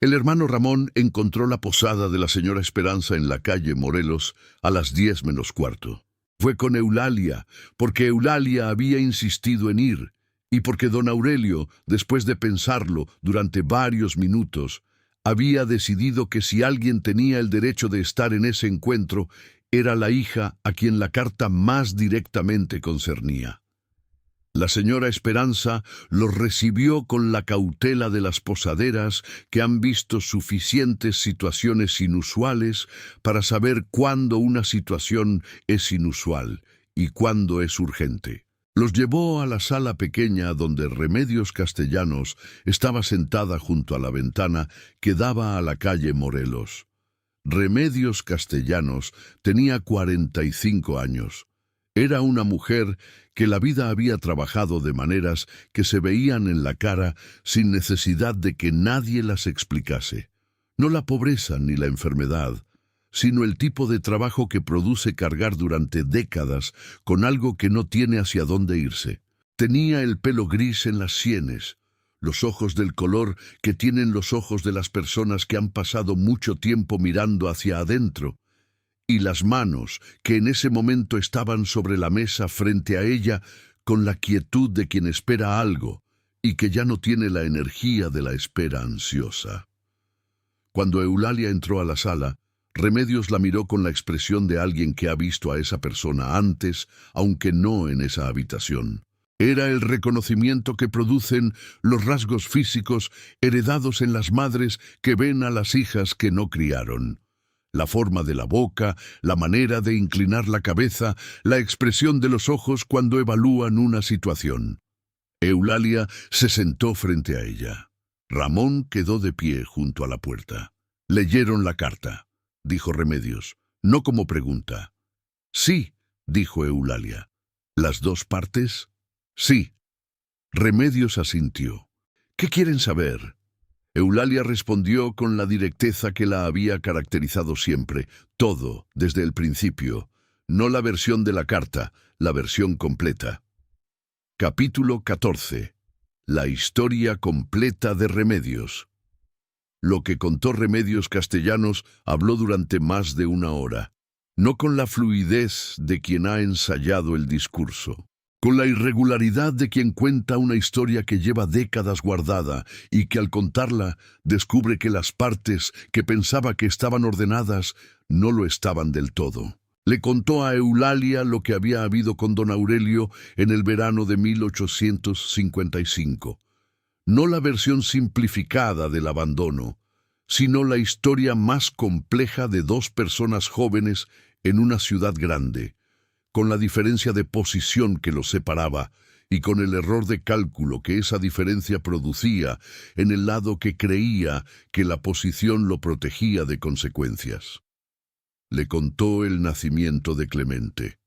El hermano Ramón encontró la posada de la señora Esperanza en la calle Morelos a las 10 menos cuarto. Fue con Eulalia, porque Eulalia había insistido en ir, y porque don Aurelio, después de pensarlo durante varios minutos, había decidido que si alguien tenía el derecho de estar en ese encuentro, era la hija a quien la carta más directamente concernía. La señora Esperanza los recibió con la cautela de las posaderas que han visto suficientes situaciones inusuales para saber cuándo una situación es inusual y cuándo es urgente. Los llevó a la sala pequeña donde Remedios Castellanos estaba sentada junto a la ventana que daba a la calle Morelos. Remedios Castellanos tenía 45 años. Era una mujer que la vida había trabajado de maneras que se veían en la cara sin necesidad de que nadie las explicase. No la pobreza ni la enfermedad, sino el tipo de trabajo que produce cargar durante décadas con algo que no tiene hacia dónde irse. Tenía el pelo gris en las sienes, los ojos del color que tienen los ojos de las personas que han pasado mucho tiempo mirando hacia adentro, y las manos que en ese momento estaban sobre la mesa frente a ella con la quietud de quien espera algo y que ya no tiene la energía de la espera ansiosa. Cuando Eulalia entró a la sala, Remedios la miró con la expresión de alguien que ha visto a esa persona antes, aunque no en esa habitación. Era el reconocimiento que producen los rasgos físicos heredados en las madres que ven a las hijas que no criaron. La forma de la boca, la manera de inclinar la cabeza, la expresión de los ojos cuando evalúan una situación. Eulalia se sentó frente a ella. Ramón quedó de pie junto a la puerta. «Leyeron la carta», dijo Remedios, no como pregunta. «Sí», dijo Eulalia. «¿Las dos partes?» «Sí». Remedios asintió. «¿Qué quieren saber?» Eulalia respondió con la directeza que la había caracterizado siempre, todo, desde el principio, no la versión de la carta, la versión completa. Capítulo 14. La historia completa de Remedios. Lo que contó Remedios Castellanos habló durante más de una hora, no con la fluidez de quien ha ensayado el discurso, con la irregularidad de quien cuenta una historia que lleva décadas guardada y que al contarla descubre que las partes que pensaba que estaban ordenadas no lo estaban del todo. Le contó a Eulalia lo que había habido con don Aurelio en el verano de 1855. No la versión simplificada del abandono, sino la historia más compleja de dos personas jóvenes en una ciudad grande, con la diferencia de posición que los separaba y con el error de cálculo que esa diferencia producía en el lado que creía que la posición lo protegía de consecuencias. Le contó el nacimiento de Clemente,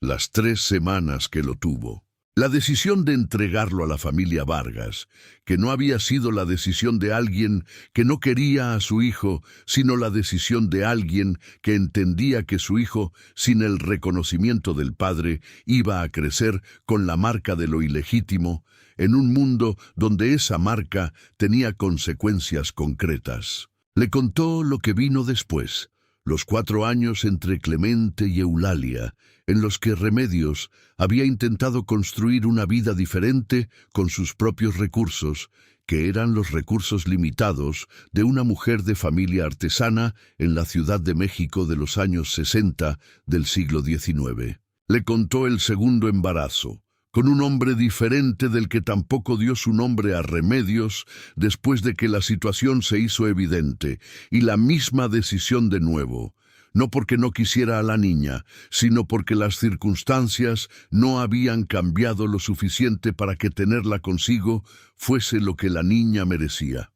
las 3 semanas que lo tuvo. La decisión de entregarlo a la familia Vargas, que no había sido la decisión de alguien que no quería a su hijo, sino la decisión de alguien que entendía que su hijo, sin el reconocimiento del padre, iba a crecer con la marca de lo ilegítimo, en un mundo donde esa marca tenía consecuencias concretas. Le contó lo que vino después, los 4 años entre Clemente y Eulalia, en los que Remedios había intentado construir una vida diferente con sus propios recursos, que eran los recursos limitados de una mujer de familia artesana en la Ciudad de México de los años 60 del siglo XIX. Le contó el segundo embarazo, con un hombre diferente del que tampoco dio su nombre a Remedios después de que la situación se hizo evidente, y la misma decisión de nuevo. No porque no quisiera a la niña, sino porque las circunstancias no habían cambiado lo suficiente para que tenerla consigo fuese lo que la niña merecía.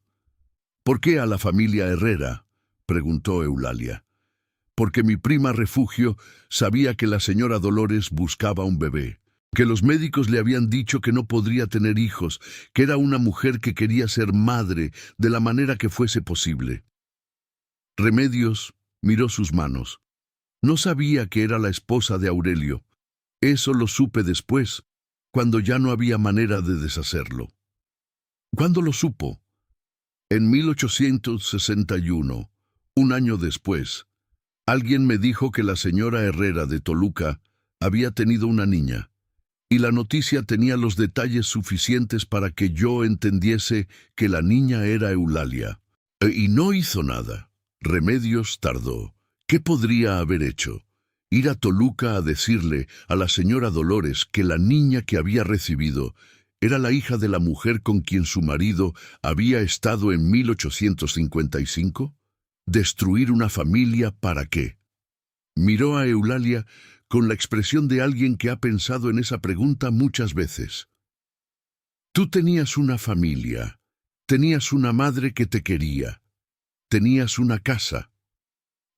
¿Por qué a la familia Herrera?, preguntó Eulalia. Porque mi prima Refugio sabía que la señora Dolores buscaba un bebé, que los médicos le habían dicho que no podría tener hijos, que era una mujer que quería ser madre de la manera que fuese posible. Remedios miró sus manos. No sabía que era la esposa de Aurelio. Eso lo supe después, cuando ya no había manera de deshacerlo. ¿Cuándo lo supo? En 1861, un año después, alguien me dijo que la señora Herrera de Toluca había tenido una niña, y la noticia tenía los detalles suficientes para que yo entendiese que la niña era Eulalia. Y no hizo nada. Remedios tardó. ¿Qué podría haber hecho? Ir a Toluca a decirle a la señora Dolores que la niña que había recibido era la hija de la mujer con quien su marido había estado en 1855? ¿Destruir una familia para qué? Miró a Eulalia con la expresión de alguien que ha pensado en esa pregunta muchas veces. Tú tenías una familia, tenías una madre que te quería. Tenías una casa.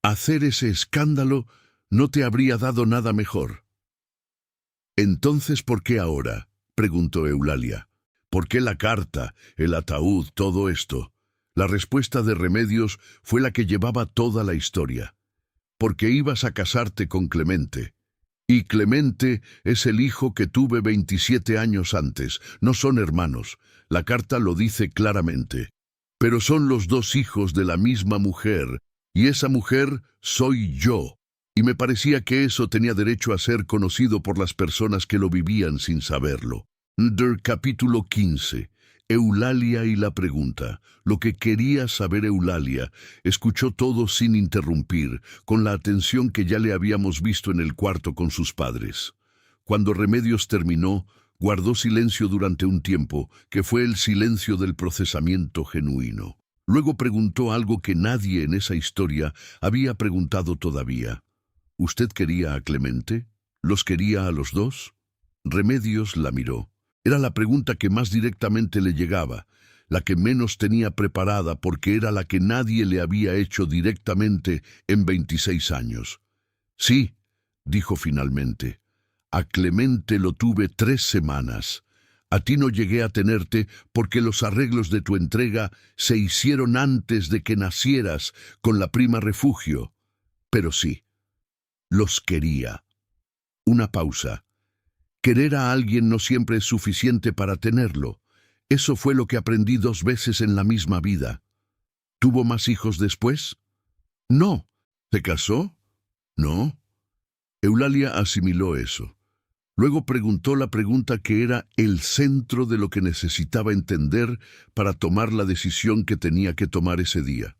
Hacer ese escándalo no te habría dado nada mejor. Entonces, ¿por qué ahora?, preguntó Eulalia. ¿Por qué la carta, el ataúd, todo esto? La respuesta de Remedios fue la que llevaba toda la historia. Porque ibas a casarte con Clemente. Y Clemente es el hijo que tuve 27 años antes. No son hermanos. La carta lo dice claramente. Pero son los 2 hijos de la misma mujer, y esa mujer soy yo. Y me parecía que eso tenía derecho a ser conocido por las personas que lo vivían sin saberlo. Capítulo 15. Eulalia y la pregunta. Lo que quería saber Eulalia, escuchó todo sin interrumpir, con la atención que ya le habíamos visto en el cuarto con sus padres. Cuando Remedios terminó, guardó silencio durante un tiempo, que fue el silencio del procesamiento genuino. Luego preguntó algo que nadie en esa historia había preguntado todavía. ¿Usted quería a Clemente? ¿Los quería a los 2? Remedios la miró. Era la pregunta que más directamente le llegaba, la que menos tenía preparada porque era la que nadie le había hecho directamente en 26 años. Sí, dijo finalmente. A Clemente lo tuve 3 semanas. A ti no llegué a tenerte porque los arreglos de tu entrega se hicieron antes de que nacieras con la prima Refugio. Pero sí, los quería. Una pausa. Querer a alguien no siempre es suficiente para tenerlo. Eso fue lo que aprendí 2 veces en la misma vida. ¿Tuvo más hijos después? No. ¿Se casó? No. Eulalia asimiló eso. Luego preguntó la pregunta que era el centro de lo que necesitaba entender para tomar la decisión que tenía que tomar ese día.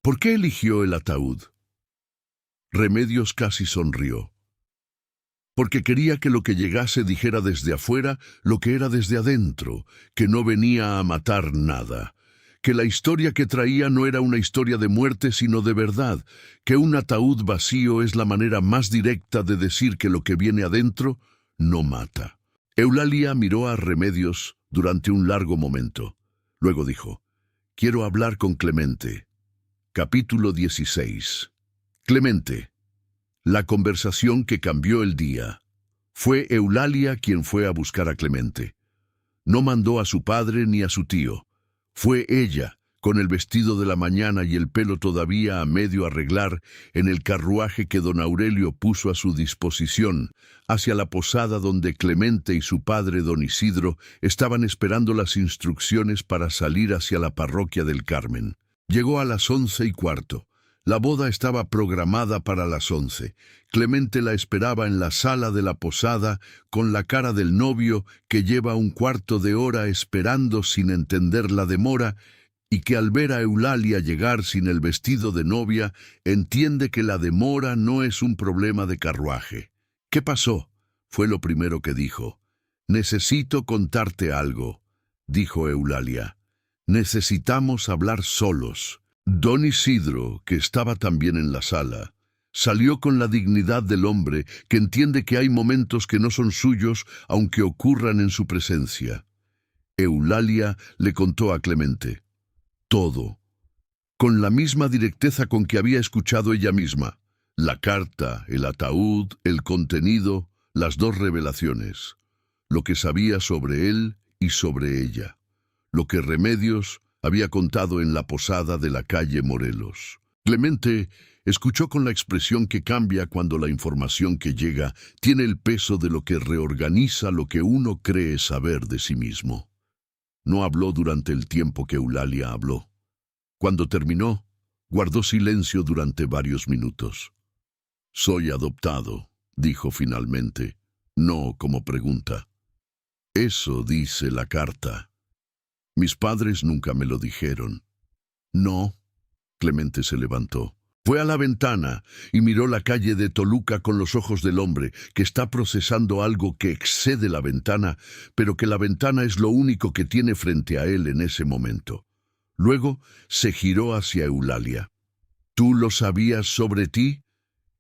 ¿Por qué eligió el ataúd? Remedios casi sonrió. Porque quería que lo que llegase dijera desde afuera lo que era desde adentro, que no venía a matar nada, que la historia que traía no era una historia de muerte sino de verdad, que un ataúd vacío es la manera más directa de decir que lo que viene adentro no mata. Eulalia miró a Remedios durante un largo momento. Luego dijo, «Quiero hablar con Clemente». Capítulo 16. Clemente. La conversación que cambió el día. Fue Eulalia quien fue a buscar a Clemente. No mandó a su padre ni a su tío. Fue ella, con el vestido de la mañana y el pelo todavía a medio arreglar, en el carruaje que don Aurelio puso a su disposición, hacia la posada donde Clemente y su padre don Isidro estaban esperando las instrucciones para salir hacia la parroquia del Carmen. Llegó a las 11:15. La boda estaba programada para las 11. Clemente la esperaba en la sala de la posada, con la cara del novio que lleva un cuarto de hora esperando sin entender la demora, y que al ver a Eulalia llegar sin el vestido de novia, entiende que la demora no es un problema de carruaje. «¿Qué pasó?», fue lo primero que dijo. «Necesito contarte algo», dijo Eulalia. «Necesitamos hablar solos». Don Isidro, que estaba también en la sala, salió con la dignidad del hombre que entiende que hay momentos que no son suyos aunque ocurran en su presencia. Eulalia le contó a Clemente todo, con la misma directeza con que había escuchado ella misma: la carta, el ataúd, el contenido, las dos revelaciones, lo que sabía sobre él y sobre ella, lo que Remedios había contado en la posada de la calle Morelos. Clemente escuchó con la expresión que cambia cuando la información que llega tiene el peso de lo que reorganiza lo que uno cree saber de sí mismo. No habló durante el tiempo que Eulalia habló. Cuando terminó, guardó silencio durante varios minutos. «Soy adoptado», dijo finalmente, no como pregunta. «Eso dice la carta. Mis padres nunca me lo dijeron». «No». Clemente se levantó. Fue a la ventana y miró la calle de Toluca con los ojos del hombre que está procesando algo que excede la ventana, pero que la ventana es lo único que tiene frente a él en ese momento. Luego se giró hacia Eulalia. «¿Tú lo sabías sobre ti?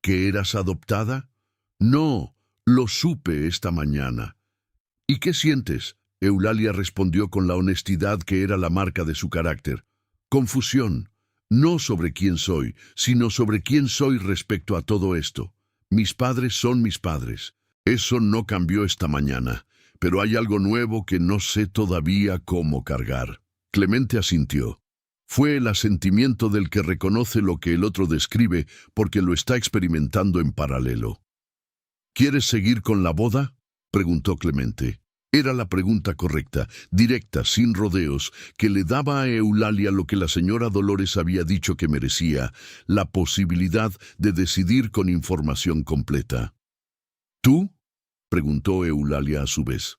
¿Que eras adoptada?» «No, lo supe esta mañana». «¿Y qué sientes?», Eulalia respondió con la honestidad que era la marca de su carácter. «Confusión. No sobre quién soy, sino sobre quién soy respecto a todo esto. Mis padres son mis padres. Eso no cambió esta mañana, pero hay algo nuevo que no sé todavía cómo cargar». Clemente asintió. Fue el asentimiento del que reconoce lo que el otro describe porque lo está experimentando en paralelo. «¿Quieres seguir con la boda?», preguntó Clemente. Era la pregunta correcta, directa, sin rodeos, que le daba a Eulalia lo que la señora Dolores había dicho que merecía: la posibilidad de decidir con información completa. «¿Tú?», preguntó Eulalia a su vez.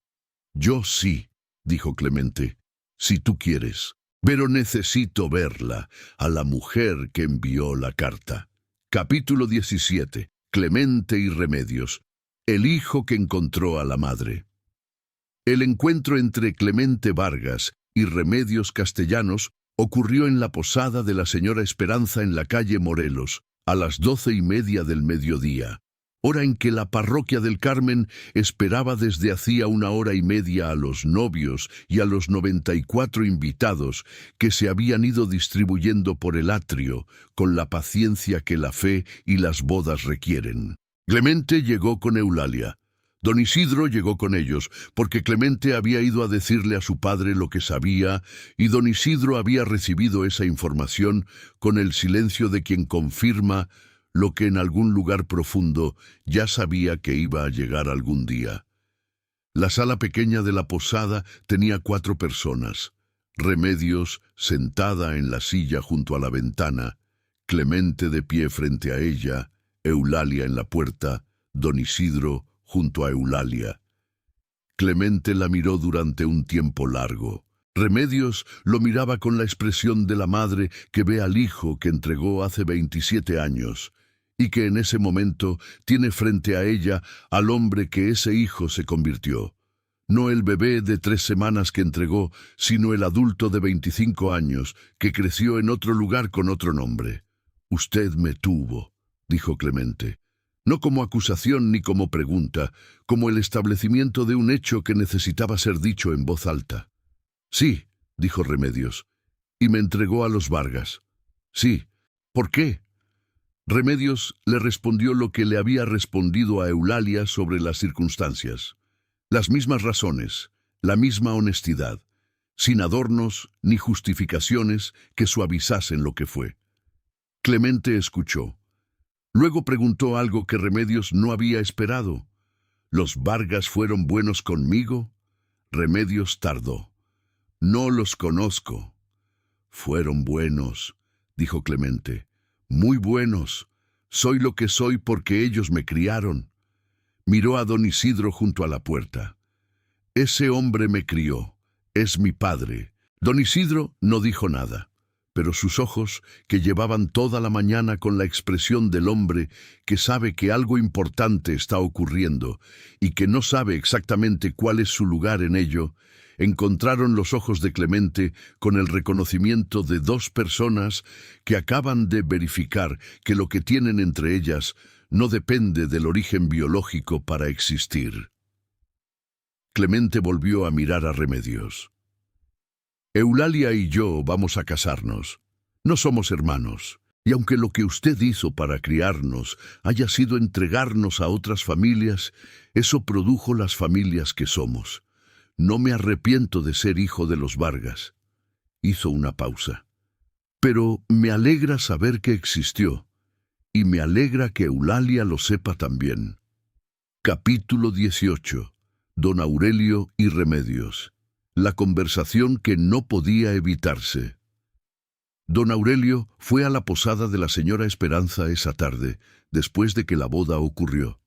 «Yo sí», dijo Clemente, «si tú quieres. Pero necesito verla, a la mujer que envió la carta». Capítulo 17. Clemente y Remedios. El hijo que encontró a la madre. El encuentro entre Clemente Vargas y Remedios Castellanos ocurrió en la posada de la señora Esperanza en la calle Morelos, a las 12:30 del mediodía, hora en que la parroquia del Carmen esperaba desde hacía 1 hora y media a los novios y a los 94 invitados que se habían ido distribuyendo por el atrio con la paciencia que la fe y las bodas requieren. Clemente llegó con Eulalia. Don Isidro llegó con ellos, porque Clemente había ido a decirle a su padre lo que sabía, y don Isidro había recibido esa información con el silencio de quien confirma lo que en algún lugar profundo ya sabía que iba a llegar algún día. La sala pequeña de la posada tenía 4 personas: Remedios sentada en la silla junto a la ventana, Clemente de pie frente a ella, Eulalia en la puerta, don Isidro junto a Eulalia. Clemente la miró durante un tiempo largo. Remedios lo miraba con la expresión de la madre que ve al hijo que entregó hace 27 años, y que en ese momento tiene frente a ella al hombre que ese hijo se convirtió. No el bebé de 3 semanas que entregó, sino el adulto de 25 años que creció en otro lugar con otro nombre. «Usted me tuvo», dijo Clemente. No como acusación ni como pregunta, como el establecimiento de un hecho que necesitaba ser dicho en voz alta. «Sí», dijo Remedios, «y me entregó a los Vargas». «Sí. ¿Por qué?». Remedios le respondió lo que le había respondido a Eulalia sobre las circunstancias. Las mismas razones, la misma honestidad, sin adornos ni justificaciones que suavizasen lo que fue. Clemente escuchó. Luego preguntó algo que Remedios no había esperado. ¿Los Vargas fueron buenos conmigo? Remedios tardó. No los conozco. Fueron buenos, dijo Clemente. Muy buenos. Soy lo que soy porque ellos me criaron. Miró a don Isidro junto a la puerta. Ese hombre me crió. Es mi padre. Don Isidro no dijo nada, pero sus ojos, que llevaban toda la mañana con la expresión del hombre que sabe que algo importante está ocurriendo y que no sabe exactamente cuál es su lugar en ello, encontraron los ojos de Clemente con el reconocimiento de dos personas que acaban de verificar que lo que tienen entre ellas no depende del origen biológico para existir. Clemente volvió a mirar a Remedios. Eulalia y yo vamos a casarnos. No somos hermanos, y aunque lo que usted hizo para criarnos haya sido entregarnos a otras familias, eso produjo las familias que somos. No me arrepiento de ser hijo de los Vargas. Hizo una pausa. Pero me alegra saber que existió, y me alegra que Eulalia lo sepa también. Capítulo 18. Don Aurelio y Remedios. La conversación que no podía evitarse. Don Aurelio fue a la posada de la señora Esperanza esa tarde, después de que la boda ocurrió.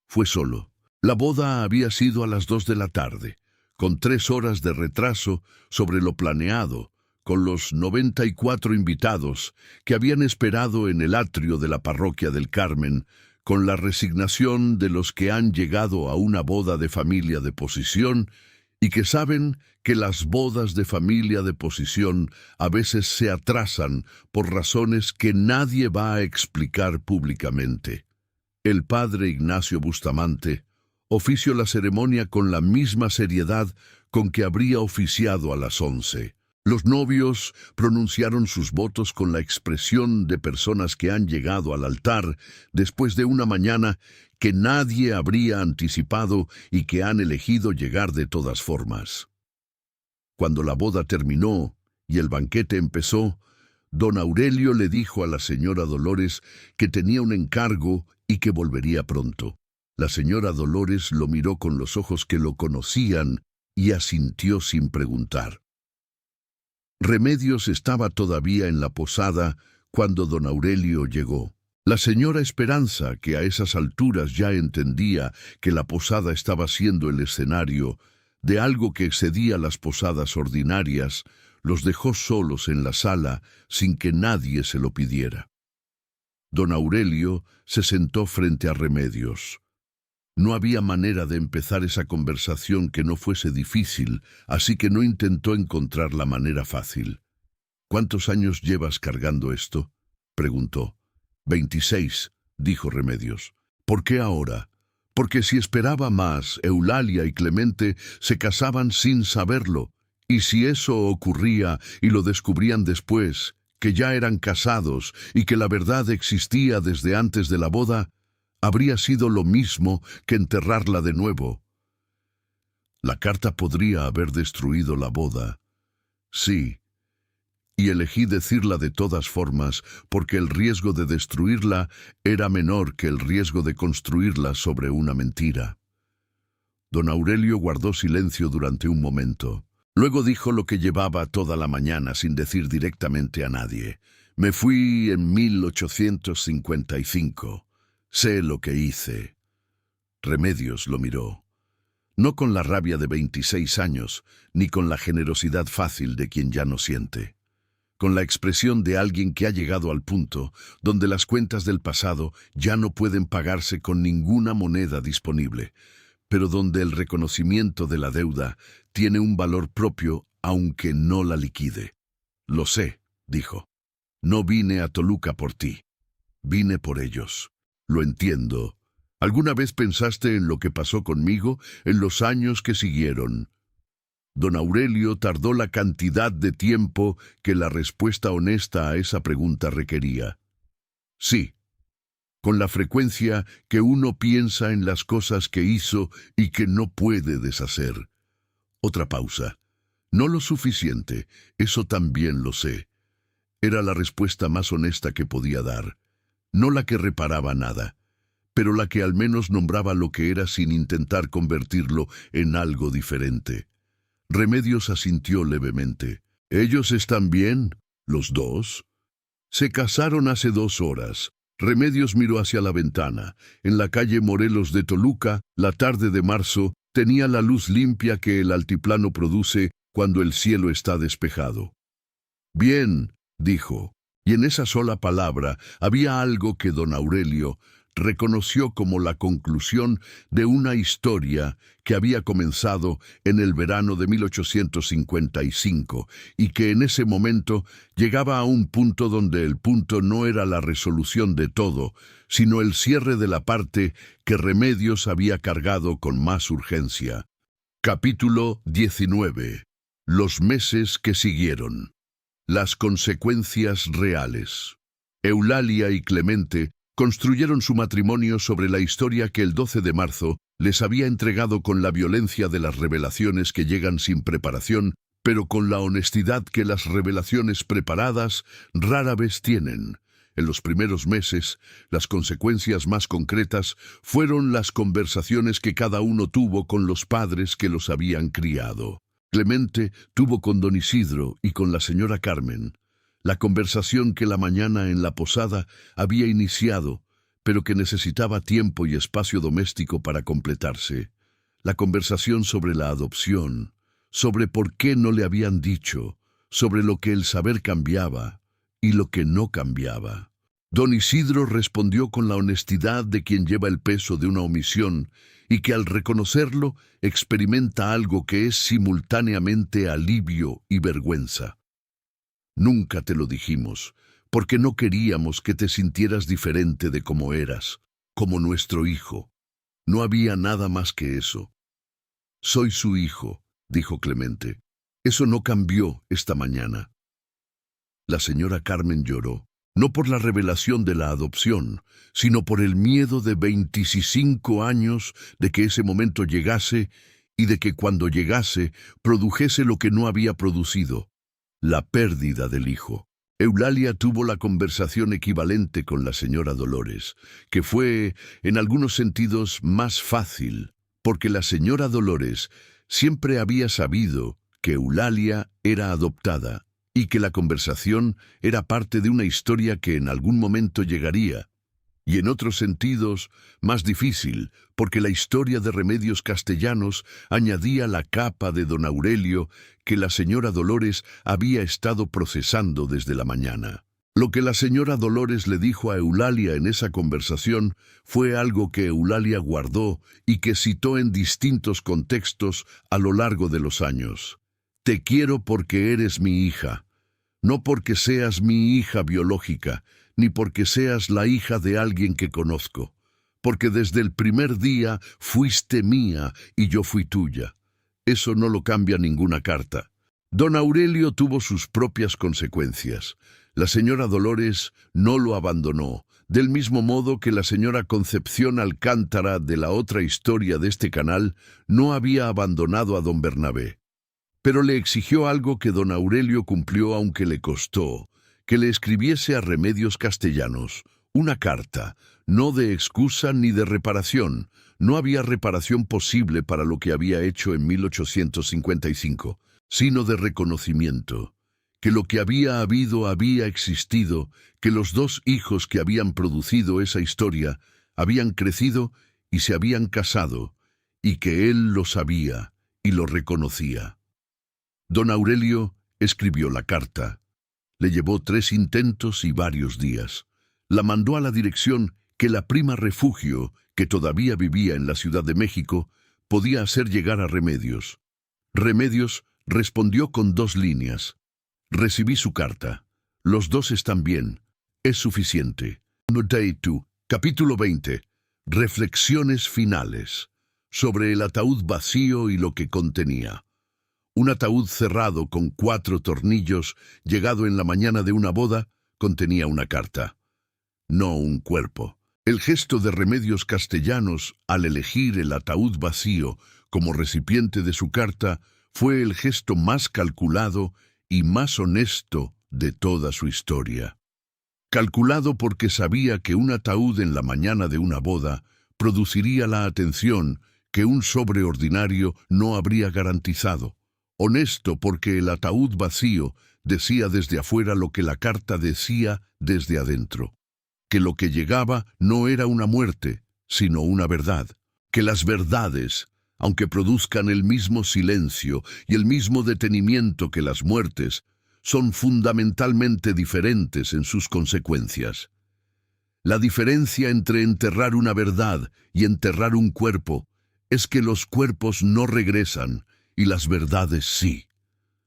Fue solo. La boda había sido a las 2 de la tarde, con 3 horas de retraso sobre lo planeado, con los 94 invitados que habían esperado en el atrio de la parroquia del Carmen, con la resignación de los que han llegado a una boda de familia de posición y que saben que las bodas de familia de posición a veces se atrasan por razones que nadie va a explicar públicamente. El padre Ignacio Bustamante ofició la ceremonia con la misma seriedad con que habría oficiado a las 11. Los novios pronunciaron sus votos con la expresión de personas que han llegado al altar después de una mañana que nadie habría anticipado y que han elegido llegar de todas formas. Cuando la boda terminó y el banquete empezó, don Aurelio le dijo a la señora Dolores que tenía un encargo y que volvería pronto. La señora Dolores lo miró con los ojos que lo conocían y asintió sin preguntar. Remedios estaba todavía en la posada cuando don Aurelio llegó. La señora Esperanza, que a esas alturas ya entendía que la posada estaba siendo el escenario de algo que excedía las posadas ordinarias, los dejó solos en la sala sin que nadie se lo pidiera. Don Aurelio se sentó frente a Remedios. No había manera de empezar esa conversación que no fuese difícil, así que no intentó encontrar la manera fácil. ¿Cuántos años llevas cargando esto?, preguntó. 26, dijo Remedios. ¿Por qué ahora? Porque si esperaba más, Eulalia y Clemente se casaban sin saberlo, y si eso ocurría y lo descubrían después, que ya eran casados y que la verdad existía desde antes de la boda, habría sido lo mismo que enterrarla de nuevo. La carta podría haber destruido la boda. Sí, y elegí decirla de todas formas porque el riesgo de destruirla era menor que el riesgo de construirla sobre una mentira. Don Aurelio guardó silencio durante un momento. Luego dijo lo que llevaba toda la mañana sin decir directamente a nadie. Me fui en 1855. Sé lo que hice. Remedios lo miró. No con la rabia de 26 años, ni con la generosidad fácil de quien ya no siente. Con la expresión de alguien que ha llegado al punto donde las cuentas del pasado ya no pueden pagarse con ninguna moneda disponible, pero donde el reconocimiento de la deuda tiene un valor propio aunque no la liquide. Lo sé, dijo. No vine a Toluca por ti. Vine por ellos. Lo entiendo. ¿Alguna vez pensaste en lo que pasó conmigo en los años que siguieron? Don Aurelio tardó la cantidad de tiempo que la respuesta honesta a esa pregunta requería. Sí, con la frecuencia que uno piensa en las cosas que hizo y que no puede deshacer. Otra pausa. No lo suficiente, eso también lo sé. Era la respuesta más honesta que podía dar. No la que reparaba nada, pero la que al menos nombraba lo que era sin intentar convertirlo en algo diferente. Remedios asintió levemente. ¿Ellos están bien? ¿Los dos? Se casaron hace 2 horas. Remedios miró hacia la ventana. En la calle Morelos de Toluca, la tarde de marzo, tenía la luz limpia que el altiplano produce cuando el cielo está despejado. Bien, dijo, y en esa sola palabra había algo que don Aurelio reconoció como la conclusión de una historia que había comenzado en el verano de 1855 y que en ese momento llegaba a un punto donde el punto no era la resolución de todo, sino el cierre de la parte que Remedios había cargado con más urgencia. Capítulo 19. Los meses que siguieron. Las consecuencias reales. Eulalia y Clemente construyeron su matrimonio sobre la historia que el 12 de marzo les había entregado con la violencia de las revelaciones que llegan sin preparación, pero con la honestidad que las revelaciones preparadas rara vez tienen. En los primeros meses, las consecuencias más concretas fueron las conversaciones que cada uno tuvo con los padres que los habían criado. Clemente tuvo con don Isidro y con la señora Carmen la conversación que la mañana en la posada había iniciado, pero que necesitaba tiempo y espacio doméstico para completarse. La conversación sobre la adopción, sobre por qué no le habían dicho, sobre lo que el saber cambiaba y lo que no cambiaba. Don Isidro respondió con la honestidad de quien lleva el peso de una omisión y que al reconocerlo experimenta algo que es simultáneamente alivio y vergüenza. Nunca te lo dijimos, porque no queríamos que te sintieras diferente de como eras, como nuestro hijo. No había nada más que eso. Soy su hijo, dijo Clemente. Eso no cambió esta mañana. La señora Carmen lloró, no por la revelación de la adopción, sino por el miedo de 25 años de que ese momento llegase y de que cuando llegase produjese lo que no había producido. La pérdida del hijo. Eulalia tuvo la conversación equivalente con la señora Dolores, que fue, en algunos sentidos, más fácil, porque la señora Dolores siempre había sabido que Eulalia era adoptada y que la conversación era parte de una historia que en algún momento llegaría, y en otros sentidos más difícil, porque la historia de Remedios Castellanos añadía la capa de don Aurelio que la señora Dolores había estado procesando desde la mañana. Lo que la señora Dolores le dijo a Eulalia en esa conversación fue algo que Eulalia guardó y que citó en distintos contextos a lo largo de los años. Te quiero porque eres mi hija, no porque seas mi hija biológica, ni porque seas la hija de alguien que conozco, porque desde el primer día fuiste mía y yo fui tuya. Eso no lo cambia ninguna carta. Don Aurelio tuvo sus propias consecuencias. La señora Dolores no lo abandonó, del mismo modo que la señora Concepción Alcántara de la otra historia de este canal no había abandonado a don Bernabé. Pero le exigió algo que don Aurelio cumplió aunque le costó, que le escribiese a Remedios Castellanos una carta, no de excusa ni de reparación. No había reparación posible para lo que había hecho en 1855, sino de reconocimiento, que lo que había habido había existido, que los 2 hijos que habían producido esa historia habían crecido y se habían casado, y que él lo sabía y lo reconocía. Don Aurelio escribió la carta. Le llevó 3 intentos y varios días. La mandó a la dirección que la prima Refugio, que todavía vivía en la Ciudad de México, podía hacer llegar a Remedios. Remedios respondió con 2 líneas. Recibí su carta. Los 2 están bien. Es suficiente. Notate. Capítulo 20. Reflexiones finales. Sobre el ataúd vacío y lo que contenía. Un ataúd cerrado con 4 tornillos, llegado en la mañana de una boda, contenía una carta. No un cuerpo. El gesto de Remedios Castellanos al elegir el ataúd vacío como recipiente de su carta fue el gesto más calculado y más honesto de toda su historia. Calculado porque sabía que un ataúd en la mañana de una boda produciría la atención que un sobre ordinario no habría garantizado. Honesto porque el ataúd vacío decía desde afuera lo que la carta decía desde adentro. Que lo que llegaba no era una muerte, sino una verdad. Que las verdades, aunque produzcan el mismo silencio y el mismo detenimiento que las muertes, son fundamentalmente diferentes en sus consecuencias. La diferencia entre enterrar una verdad y enterrar un cuerpo es que los cuerpos no regresan y las verdades sí.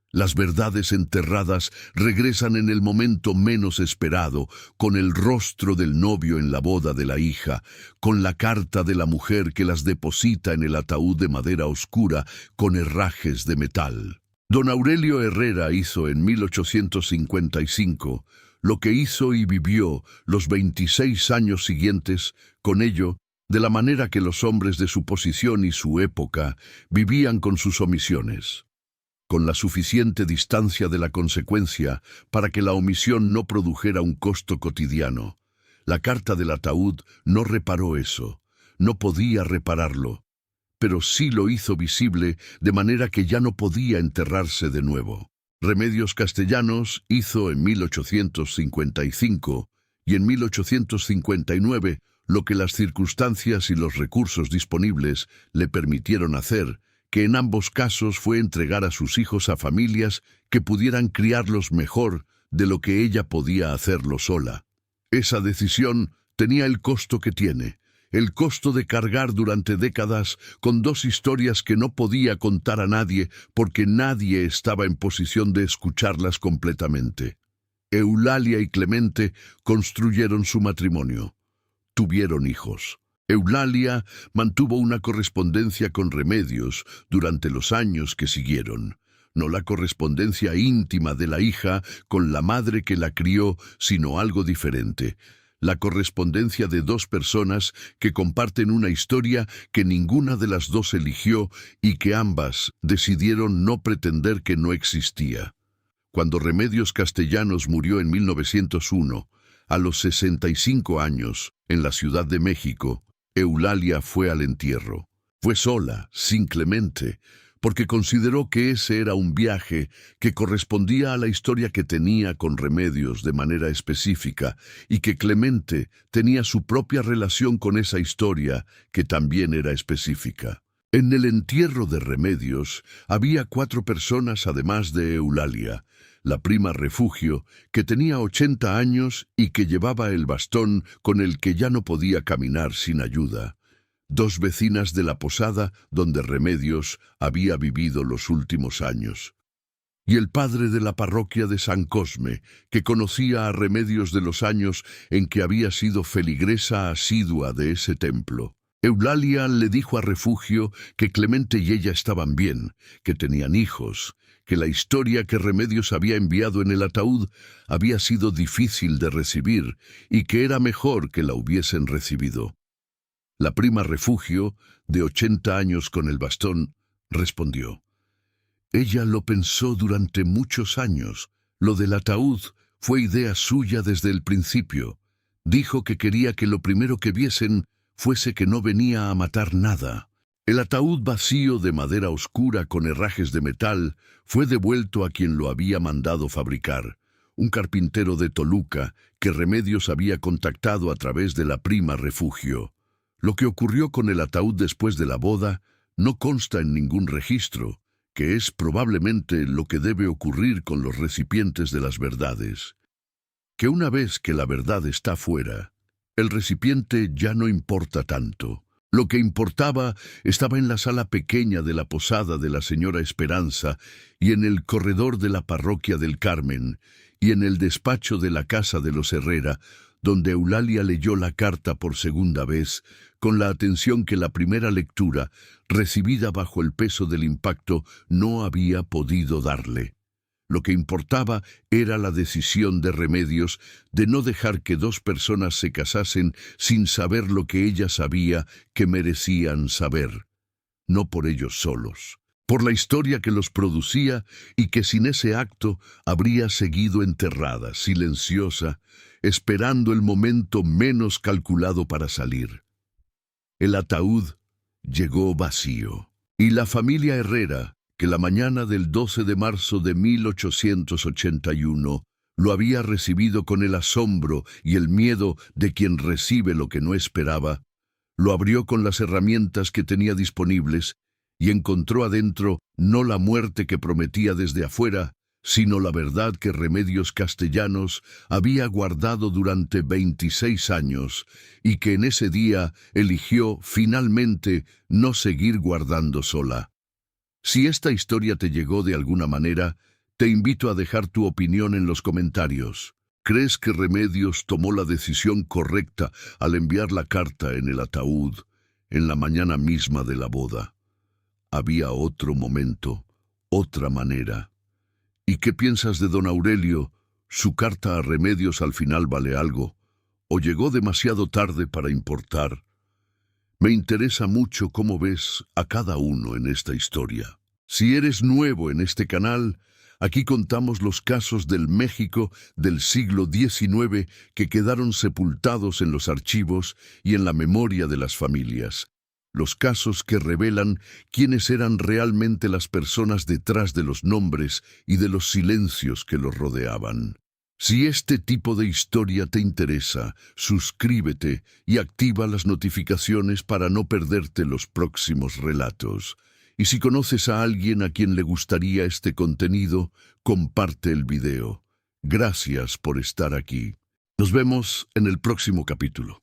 Las verdades enterradas regresan en el momento menos esperado, con el rostro del novio en la boda de la hija, con la carta de la mujer que las deposita en el ataúd de madera oscura con herrajes de metal. Don Aurelio Herrera hizo en 1855 lo que hizo y vivió los 26 años siguientes, con ello, de la manera que los hombres de su posición y su época vivían con sus omisiones, con la suficiente distancia de la consecuencia para que la omisión no produjera un costo cotidiano. La carta del ataúd no reparó eso, no podía repararlo, pero sí lo hizo visible de manera que ya no podía enterrarse de nuevo. Remedios Castellanos hizo en 1855 y en 1859 lo que las circunstancias y los recursos disponibles le permitieron hacer, que en ambos casos fue entregar a sus hijos a familias que pudieran criarlos mejor de lo que ella podía hacerlo sola. Esa decisión tenía el costo que tiene, el costo de cargar durante décadas con dos historias que no podía contar a nadie porque nadie estaba en posición de escucharlas completamente. Eulalia y Clemente construyeron su matrimonio. Tuvieron hijos. Eulalia mantuvo una correspondencia con Remedios durante los años que siguieron. No la correspondencia íntima de la hija con la madre que la crió, sino algo diferente. La correspondencia de dos personas que comparten una historia que ninguna de las dos eligió y que ambas decidieron no pretender que no existía. Cuando Remedios Castellanos murió en 1901, a los 65 años, en la Ciudad de México, Eulalia fue al entierro. Fue sola, sin Clemente, porque consideró que ese era un viaje que correspondía a la historia que tenía con Remedios de manera específica y que Clemente tenía su propia relación con esa historia que también era específica. En el entierro de Remedios había 4 personas además de Eulalia: la prima Refugio, que tenía 80 años y que llevaba el bastón con el que ya no podía caminar sin ayuda; 2 vecinas de la posada donde Remedios había vivido los últimos años; y el padre de la parroquia de San Cosme, que conocía a Remedios de los años en que había sido feligresa asidua de ese templo. Eulalia le dijo a Refugio que Clemente y ella estaban bien, que tenían hijos, que la historia que Remedios había enviado en el ataúd había sido difícil de recibir y que era mejor que la hubiesen recibido. La prima Refugio, de 80 años con el bastón, respondió: «Ella lo pensó durante muchos años. Lo del ataúd fue idea suya desde el principio. Dijo que quería que lo primero que viesen fuese que no venía a matar nada». El ataúd vacío de madera oscura con herrajes de metal fue devuelto a quien lo había mandado fabricar, un carpintero de Toluca que Remedios había contactado a través de la prima Refugio. Lo que ocurrió con el ataúd después de la boda no consta en ningún registro, que es probablemente lo que debe ocurrir con los recipientes de las verdades. Que una vez que la verdad está fuera, el recipiente ya no importa tanto. Lo que importaba estaba en la sala pequeña de la posada de la señora Esperanza y en el corredor de la parroquia del Carmen y en el despacho de la casa de los Herrera, donde Eulalia leyó la carta por segunda vez, con la atención que la primera lectura, recibida bajo el peso del impacto, no había podido darle. Lo que importaba era la decisión de Remedios de no dejar que dos personas se casasen sin saber lo que ella sabía que merecían saber. No por ellos solos, por la historia que los producía y que sin ese acto habría seguido enterrada, silenciosa, esperando el momento menos calculado para salir. El ataúd llegó vacío, y la familia Herrera, que la mañana del 12 de marzo de 1881 lo había recibido con el asombro y el miedo de quien recibe lo que no esperaba, lo abrió con las herramientas que tenía disponibles y encontró adentro no la muerte que prometía desde afuera, sino la verdad que Remedios Castellanos había guardado durante 26 años y que en ese día eligió finalmente no seguir guardando sola. Si esta historia te llegó de alguna manera, te invito a dejar tu opinión en los comentarios. ¿Crees que Remedios tomó la decisión correcta al enviar la carta en el ataúd en la mañana misma de la boda? Había otro momento, otra manera. ¿Y qué piensas de don Aurelio? ¿Su carta a Remedios al final vale algo? ¿O llegó demasiado tarde para importar? Me interesa mucho cómo ves a cada uno en esta historia. Si eres nuevo en este canal, aquí contamos los casos del México del siglo XIX que quedaron sepultados en los archivos y en la memoria de las familias. Los casos que revelan quiénes eran realmente las personas detrás de los nombres y de los silencios que los rodeaban. Si este tipo de historia te interesa, suscríbete y activa las notificaciones para no perderte los próximos relatos. Y si conoces a alguien a quien le gustaría este contenido, comparte el video. Gracias por estar aquí. Nos vemos en el próximo capítulo.